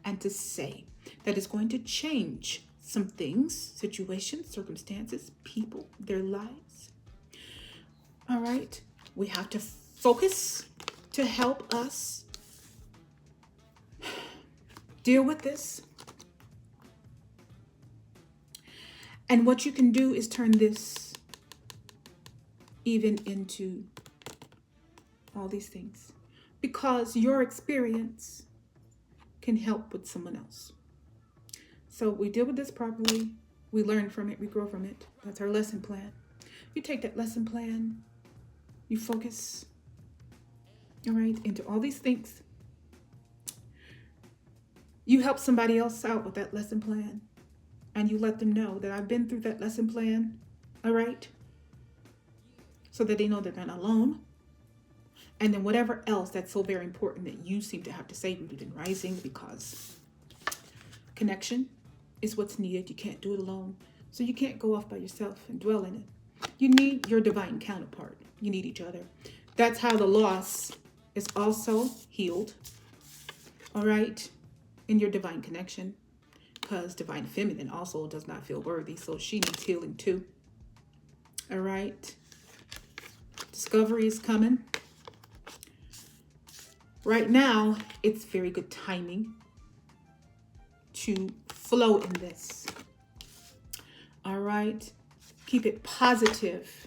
and to say that is going to change some things, situations, circumstances, people, their lives. All right, we have to focus to help us deal with this. And what you can do is turn this even into all these things, because your experience can help with someone else. So we deal with this properly. We learn from it. We grow from it. That's our lesson plan. You take that lesson plan, you focus, all right, into all these things. You help somebody else out with that lesson plan, and you let them know that I've been through that lesson plan, all right, so that they know that they're not alone. And then whatever else that's so very important that you seem to have to say, rooted in rising, because connection is what's needed. You can't do it alone. So you can't go off by yourself and dwell in it. You need your divine counterpart. You need each other. That's how the loss is also healed, all right, in your divine connection, because divine feminine also does not feel worthy, so she needs healing too. All right. Discovery is coming. Right now, it's very good timing to flow in this. All right. Keep it positive.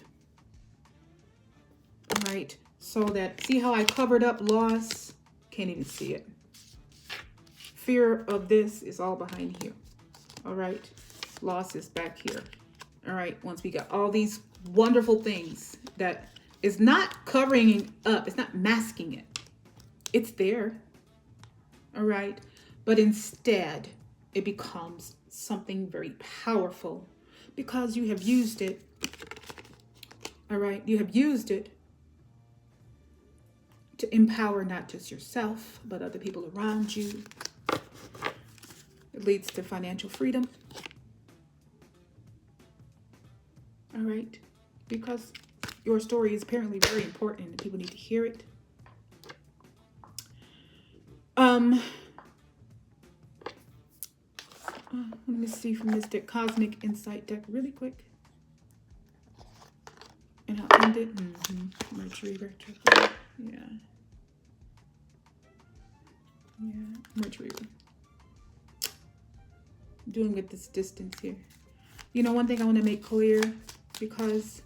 All right. So that, see how I covered up loss? Can't even see it. Fear of this is all behind here. All right. Loss is back here. All right. Once we got all these wonderful things that is not covering up, it's not masking it. It's there. All right. But instead, it becomes something very powerful because you have used it. All right, you have used it to empower not just yourself, but other people around you. It leads to financial freedom. All right, because your story is apparently very important and people need to hear it. Let me see from this deck, Cosmic Insight deck, really quick. And I'll end it. Mercury retrograde. Yeah. Mercury. Doing with this distance here. You know, one thing I want to make clear, because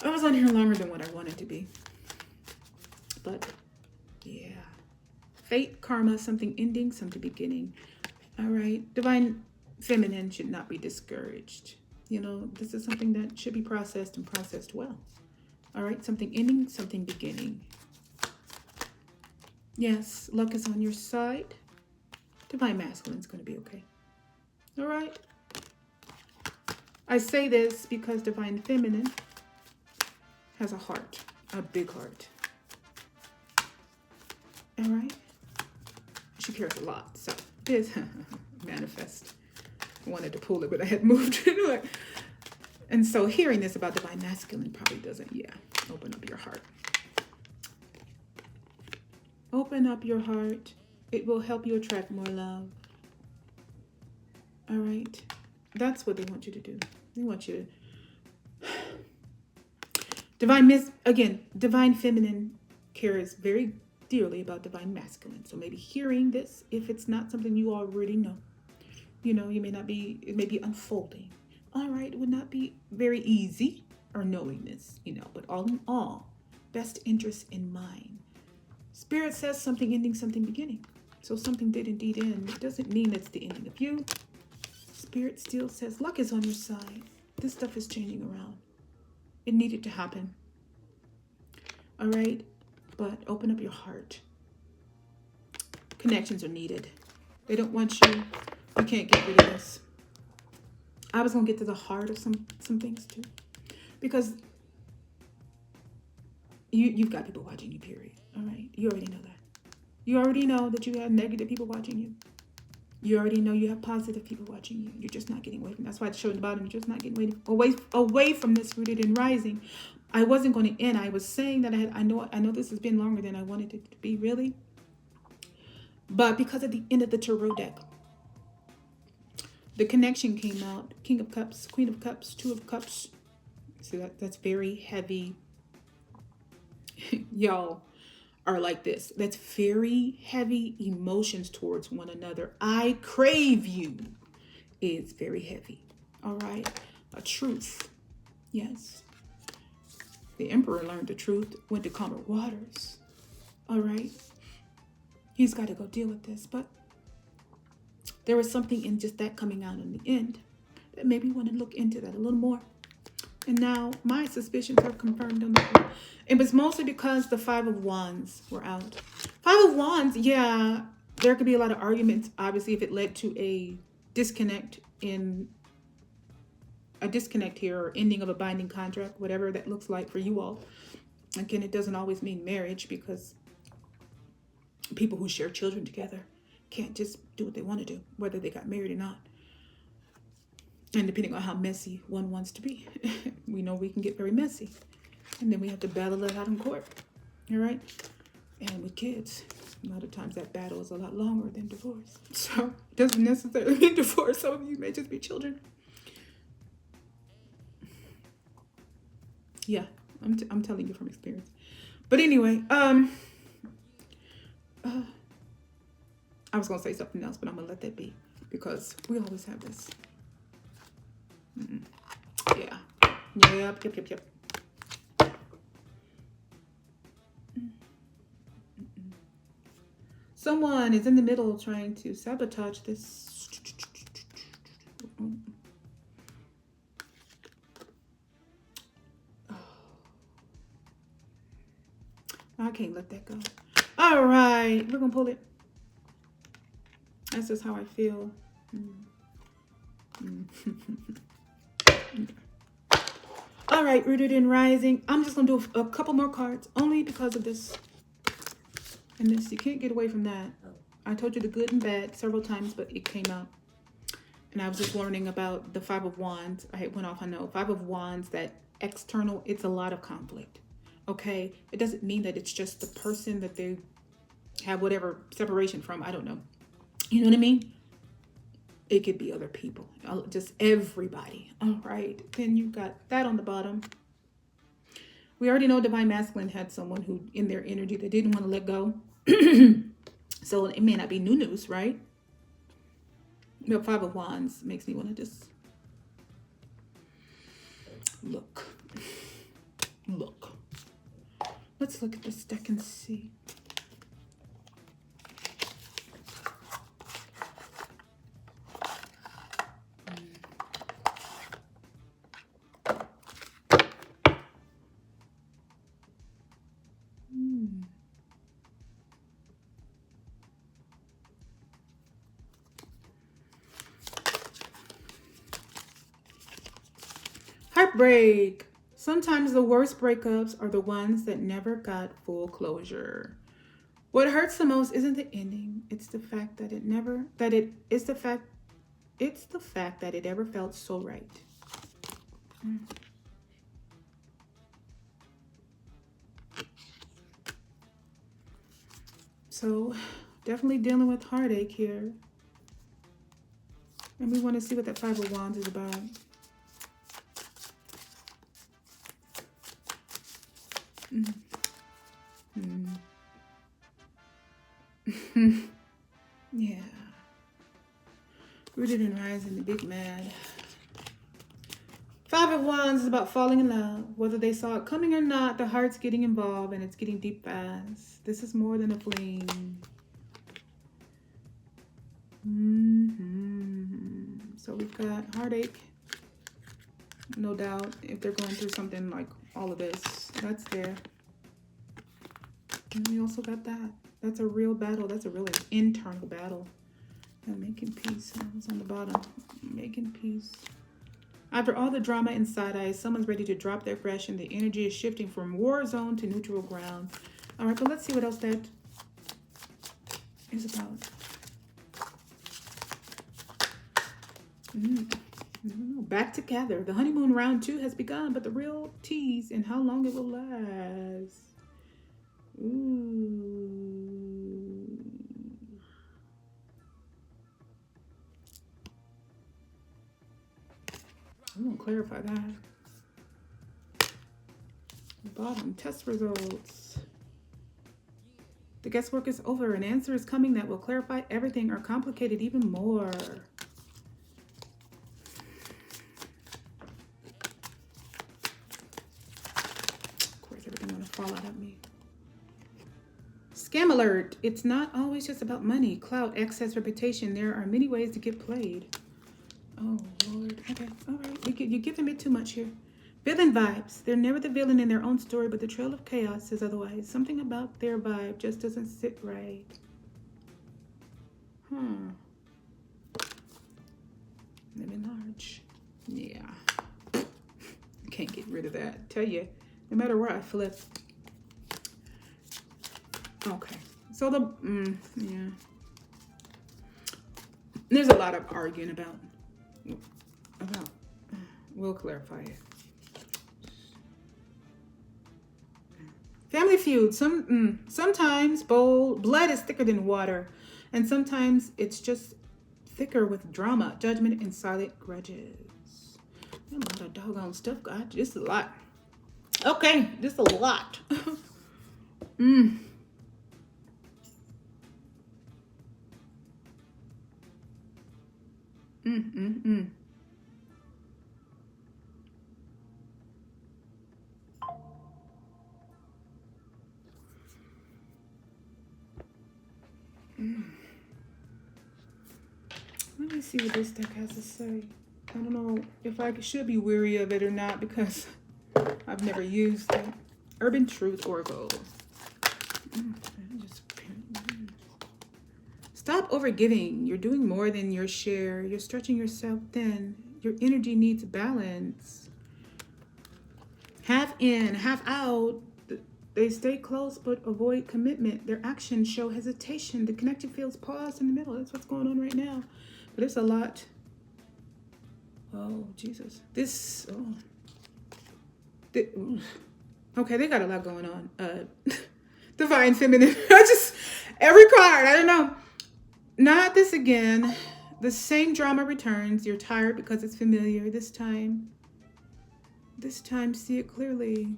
I was on here longer than what I wanted to be. But yeah. Fate, karma, something ending, something beginning. All right. Divine Feminine should not be discouraged. You know, this is something that should be processed and processed well. All right. Something ending, something beginning. Yes, luck is on your side. Divine Masculine is going to be okay. All right. I say this because Divine Feminine has a heart, a big heart. All right. She cares a lot. So this manifest. I wanted to pull it, but I had moved it. And so hearing this about Divine Masculine probably doesn't, open up your heart. Open up your heart. It will help you attract more love. All right. That's what they want you to do. They want you to... Divine Feminine cares very dearly about Divine Masculine. So maybe hearing this, if it's not something you already know, you know, it may be unfolding. All right. It would not be very easy or knowing this, you know, but all in all, best interest in mind. Spirit says something ending, something beginning. So something did indeed end. It doesn't mean it's the ending of you. Spirit still says luck is on your side. This stuff is changing around. It needed to happen. All right? But open up your heart. Connections are needed. They don't want you. You can't get rid of this. I was going to get to the heart of some things too. Because you've got people watching you, period. All right? You already know that. You already know that you have negative people watching you. You already know you have positive people watching you. You're just not getting away from. That's why it's showing the bottom. You're just not getting away from this rooted and rising. I wasn't going to end. I was saying that I know this has been longer than I wanted it to be, really. But because at the end of the tarot deck, the connection came out. King of Cups, Queen of Cups, Two of Cups. See, that's very heavy. Y'all are like this. That's very heavy emotions towards one another. I crave you is very heavy. All right. A truth. Yes. The Emperor learned the truth, went to calmer waters. All right. He's got to go deal with this. But there was something in just that coming out in the end that made me want to look into that a little more. And now my suspicions are confirmed on the floor. It was mostly because the Five of Wands were out. Five of Wands, yeah, there could be a lot of arguments, obviously, if it led to a disconnect here or ending of a binding contract, whatever that looks like for you all. Again, it doesn't always mean marriage, because people who share children together can't just do what they want to do, whether they got married or not. And depending on how messy one wants to be, we know we can get very messy. And then we have to battle it out in court. All right? And with kids, a lot of times that battle is a lot longer than divorce. So it doesn't necessarily mean divorce. Some of you may just be children. Yeah, I'm telling you from experience. But anyway, I was going to say something else, but I'm going to let that be, because we always have this. Yeah. Yep. Someone is in the middle trying to sabotage this. I can't let that go. All right, we're gonna pull it. That's just how I feel. All right, rooted and rising. I'm just going to do a couple more cards only because of this. And this, you can't get away from that. I told you the good and bad several times, but it came out. And I was just learning about the Five of Wands. I went off, I know. Five of Wands, that external, it's a lot of conflict. Okay? It doesn't mean that it's just the person that they have whatever separation from. I don't know. You know what I mean? It could be other people. Just everybody. All right. Then you got that on the bottom. We already know Divine Masculine had someone who, in their energy, they didn't want to let go. So it may not be new news, right? The Five of Wands makes me want to just look. Let's look at this deck and see. Heartbreak. Sometimes the worst breakups are the ones that never got full closure. What hurts the most isn't the ending. It's the fact that it ever felt so right. So definitely dealing with heartache here. And we want to see what that Five of Wands is about. Yeah. Rooted and rising, the big mad. Five of Wands is about falling in love. Whether they saw it coming or not, the heart's getting involved and it's getting deep fast. This is more than a fling. So we've got heartache. No doubt, if they're going through something like all of this, that's there. And we also got that. That's a real battle. That's a really internal battle. And making peace. What's on the bottom? Making peace. After all the drama and side eyes, someone's ready to drop their aggression. The energy is shifting from war zone to neutral ground. All right, but let's see what else that is about. Back together. The honeymoon round 2 has begun, but the real tease and how long it will last. I'm going to clarify that. Bottom, test results. The guesswork is over. An answer is coming that will clarify everything or complicate it even more. Of course, everything want to fall out at me. Scam alert. It's not always just about money, clout, access, reputation. There are many ways to get played. Oh, Lord. Okay. All right. You're giving me too much here. Villain vibes. They're never the villain in their own story, but the trail of chaos says otherwise. Something about their vibe just doesn't sit right. Living large. Yeah. Can't get rid of that. Tell you, no matter where I flip. Okay. So yeah. There's a lot of arguing about. We'll clarify it. Family feud. Sometimes blood is thicker than water, and sometimes it's just thicker with drama, judgment, and silent grudges. A lot of doggone stuff, God. Just a lot. Okay, just a lot. Let me see what this deck has to say. I don't know if I should be weary of it or not because I've never used it. Urban Truth Oracle. Stop overgiving. You're doing more than your share. You're stretching yourself thin. Your energy needs balance. Half in, half out. They stay close but avoid commitment. Their actions show hesitation. The connection feels paused in the middle. That's what's going on right now. But it's a lot. Oh, Jesus. This, oh. Okay, they got a lot going on. Divine Feminine. Every card, I don't know. Not this again. The same drama returns. You're tired because it's familiar. This time, see it clearly.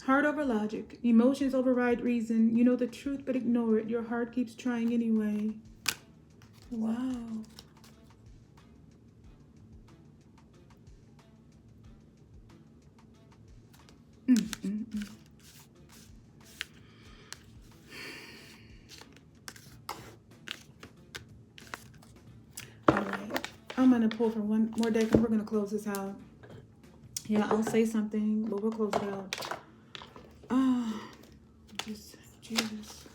Heart over logic. Emotions override reason. You know the truth, but ignore it. Your heart keeps trying anyway. Wow. All right. I'm going to pull for one more deck and we're going to close this out. Yeah, I'll say something, but we'll close it out. Jesus.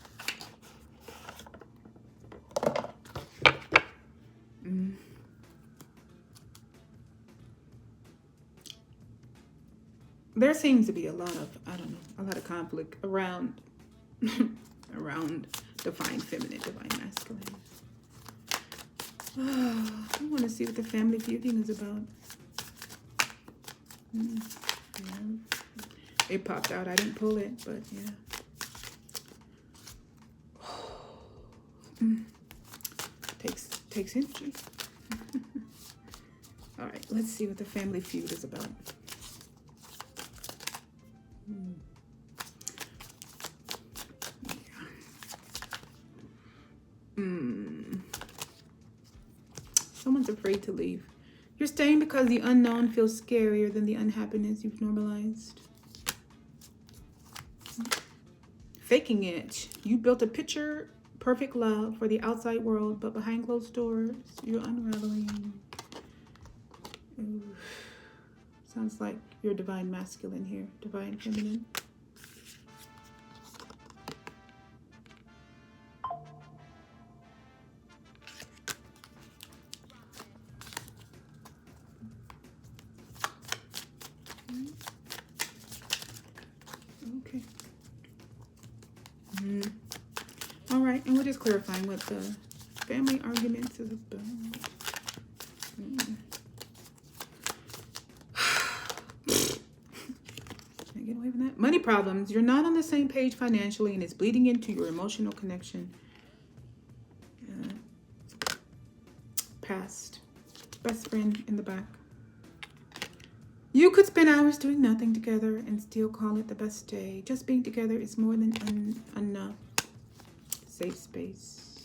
There seems to be a lot of, I don't know, a lot of conflict around divine feminine, divine masculine. I want to see what the family feuding is about. Yeah. It popped out. I didn't pull it, but yeah. Takes energy. All right, let's see what the family feud is about. Someone's afraid to leave. You're staying because the unknown feels scarier than the unhappiness you've normalized. Faking it. You built a picture perfect love for the outside world, but behind closed doors, you're unraveling. Ooh. Sounds like you're divine masculine here, divine feminine. Okay. All right, and we're just clarifying what the family arguments is about. Can't get away from that. Money problems. You're not on the same page financially, and it's bleeding into your emotional connection. Past. Best friend in the back. You could spend hours doing nothing together and still call it the best day. Just being together is more than enough. Safe space.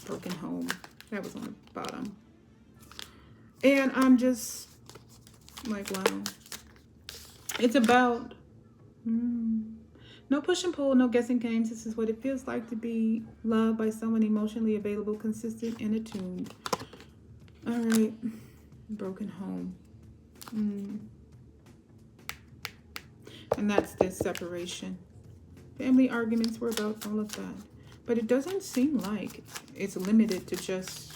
Broken home. That was on the bottom. And I'm just like, wow. It's about no push and pull, no guessing games. This is what it feels like to be loved by someone emotionally available, consistent, and attuned. All right. Broken home. And that's this separation. Family arguments were about all of that. But it doesn't seem like it's limited to just...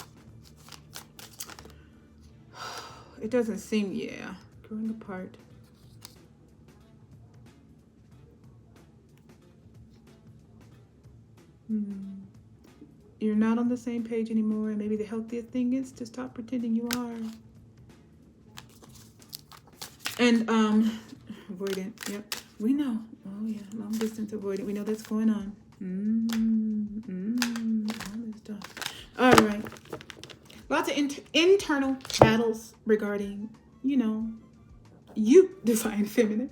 It doesn't seem, yeah, growing apart. You're not on the same page anymore, and maybe the healthiest thing is to stop pretending you are. And avoidant, yep, we know. Oh yeah, long distance avoidant. We know that's going on. All this stuff. All right, lots of internal battles regarding, you know, you divine feminine.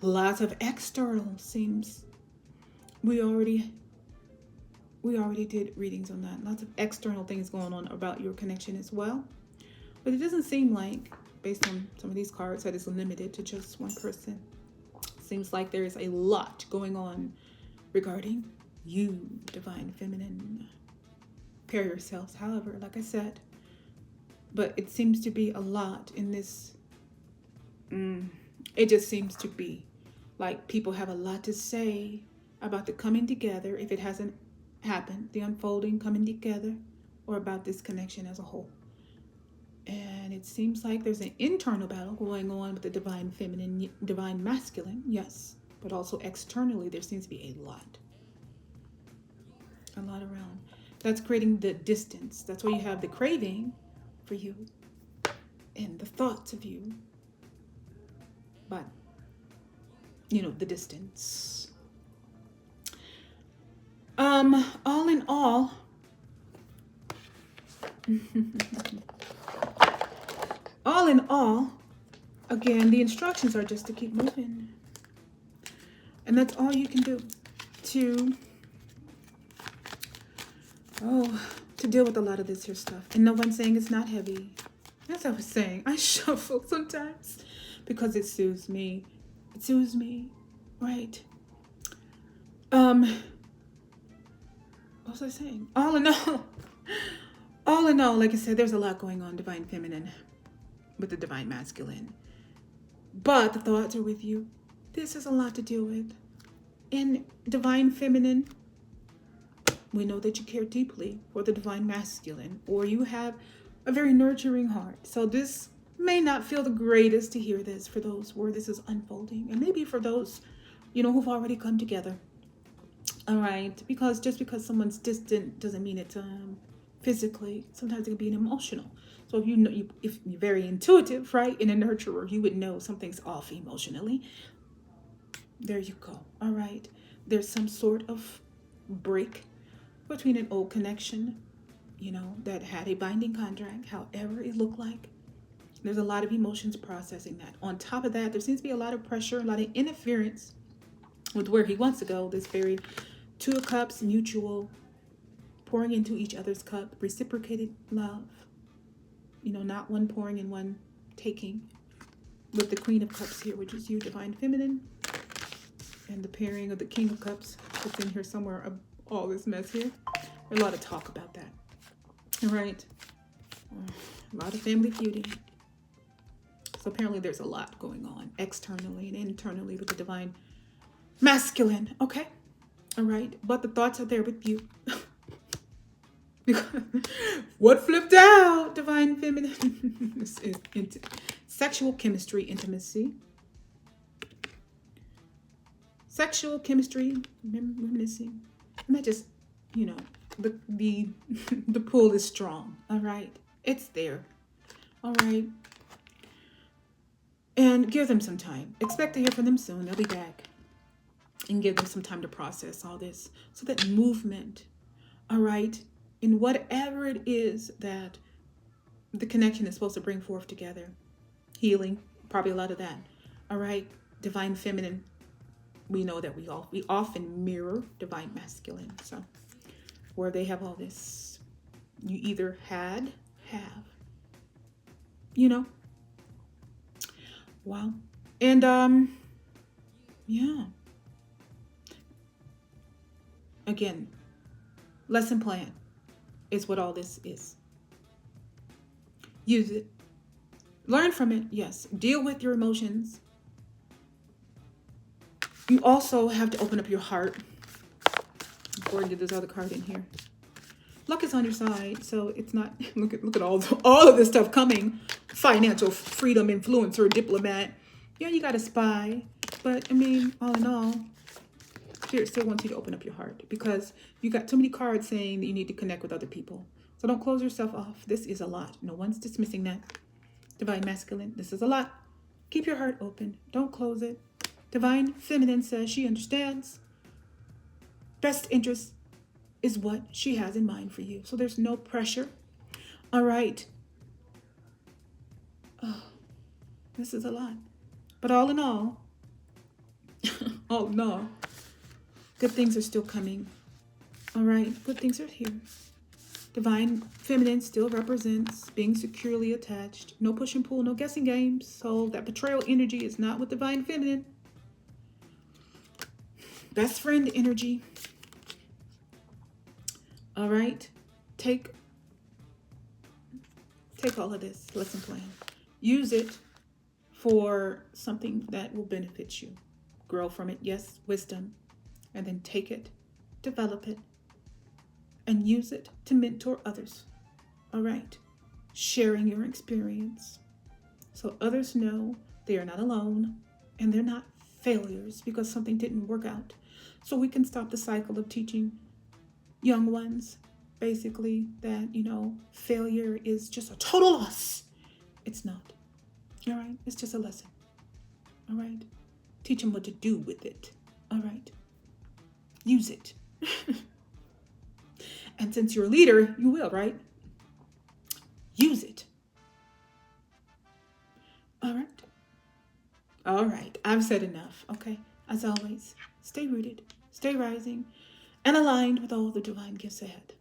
Lots of external seems. We already did readings on that. Lots of external things going on about your connection as well. But it doesn't seem like, based on some of these cards, that it's limited to just one person. Seems like there is a lot going on regarding you, divine feminine. Pair yourselves, however, like I said. But it seems to be a lot in this It just seems to be like people have a lot to say about the coming together, if it hasn't happened, the unfolding coming together, or about this connection as a whole. And it seems like there's an internal battle going on with the divine feminine, divine masculine, yes. But also externally, there seems to be a lot around. That's creating the distance. That's why you have the craving for you and the thoughts of you. But, the distance. All in all, all in all, again, the instructions are just to keep moving. And that's all you can do to deal with a lot of this here stuff. And no one's saying it's not heavy. As I was saying, I shuffle sometimes because it soothes me. It soothes me, right? What was I saying? All in all, like I said, there's a lot going on, divine feminine with the divine masculine. But the thoughts are with you. This is a lot to deal with. In divine feminine, we know that you care deeply for the divine masculine, or you have a very nurturing heart. So this may not feel the greatest to hear this for those where this is unfolding, and maybe for those, who've already come together. All right, because just because someone's distant doesn't mean it's physically. Sometimes it can be an emotional. So if you're very intuitive, right, and a nurturer, you would know something's off emotionally. There you go. All right, there's some sort of break between an old connection, that had a binding contract, however it looked like. There's a lot of emotions processing that. On top of that, there seems to be a lot of pressure, a lot of interference with where he wants to go. This very Two of Cups, mutual, pouring into each other's cup, reciprocated love. Not one pouring and one taking. With the Queen of Cups here, which is you, divine feminine. And the pairing of the King of Cups. It's in here somewhere, all this mess here. There's a lot of talk about that. All right. A lot of family feuding. So apparently there's a lot going on externally and internally with the divine masculine. Okay. All right. But the thoughts are there with you. What flipped out? Divine feminine. This is sexual chemistry, intimacy. Sexual chemistry, reminiscing. And that just, the pull is strong. All right. It's there. All right. And give them some time. Expect to hear from them soon. They'll be back. And give them some time to process all this. So that movement, all right, in whatever it is that the connection is supposed to bring forth together. Healing, probably a lot of that. All right. Divine feminine. We know that we often mirror divine masculine. So where they have all this, you either have. Wow. And yeah. Again, lesson plan is what all this is. Use it. Learn from it, yes. Deal with your emotions. You also have to open up your heart. Before I get this other card in here. Luck is on your side, so it's not. Look at all of this stuff coming. Financial freedom, influencer, diplomat. Yeah, you got a spy, but I mean, all in all, Spirit still wants you to open up your heart because you got too many cards saying that you need to connect with other people. So don't close yourself off. This is a lot. No one's dismissing that. Divine masculine. This is a lot. Keep your heart open. Don't close it. Divine feminine says she understands. Best interest is what she has in mind for you. So there's no pressure. All right. Oh, this is a lot. But all in all, good things are still coming. All right. Good things are here. Divine feminine still represents being securely attached. No push and pull, no guessing games. So that betrayal energy is not with divine feminine. Best friend energy. All right. Take all of this lesson plan. Use it for something that will benefit you. Grow from it, yes, wisdom, and then take it, develop it, and use it to mentor others. All right. Sharing your experience so others know they are not alone and they're not failures because something didn't work out. So we can stop the cycle of teaching young ones basically that, failure is just a total loss. It's not. All right. It's just a lesson. All right. Teach them what to do with it. All right. Use it. And since you're a leader, you will, right? Use it. All right. All right. I've said enough. Okay. As always, stay rooted, stay rising, and aligned with all the divine gifts ahead.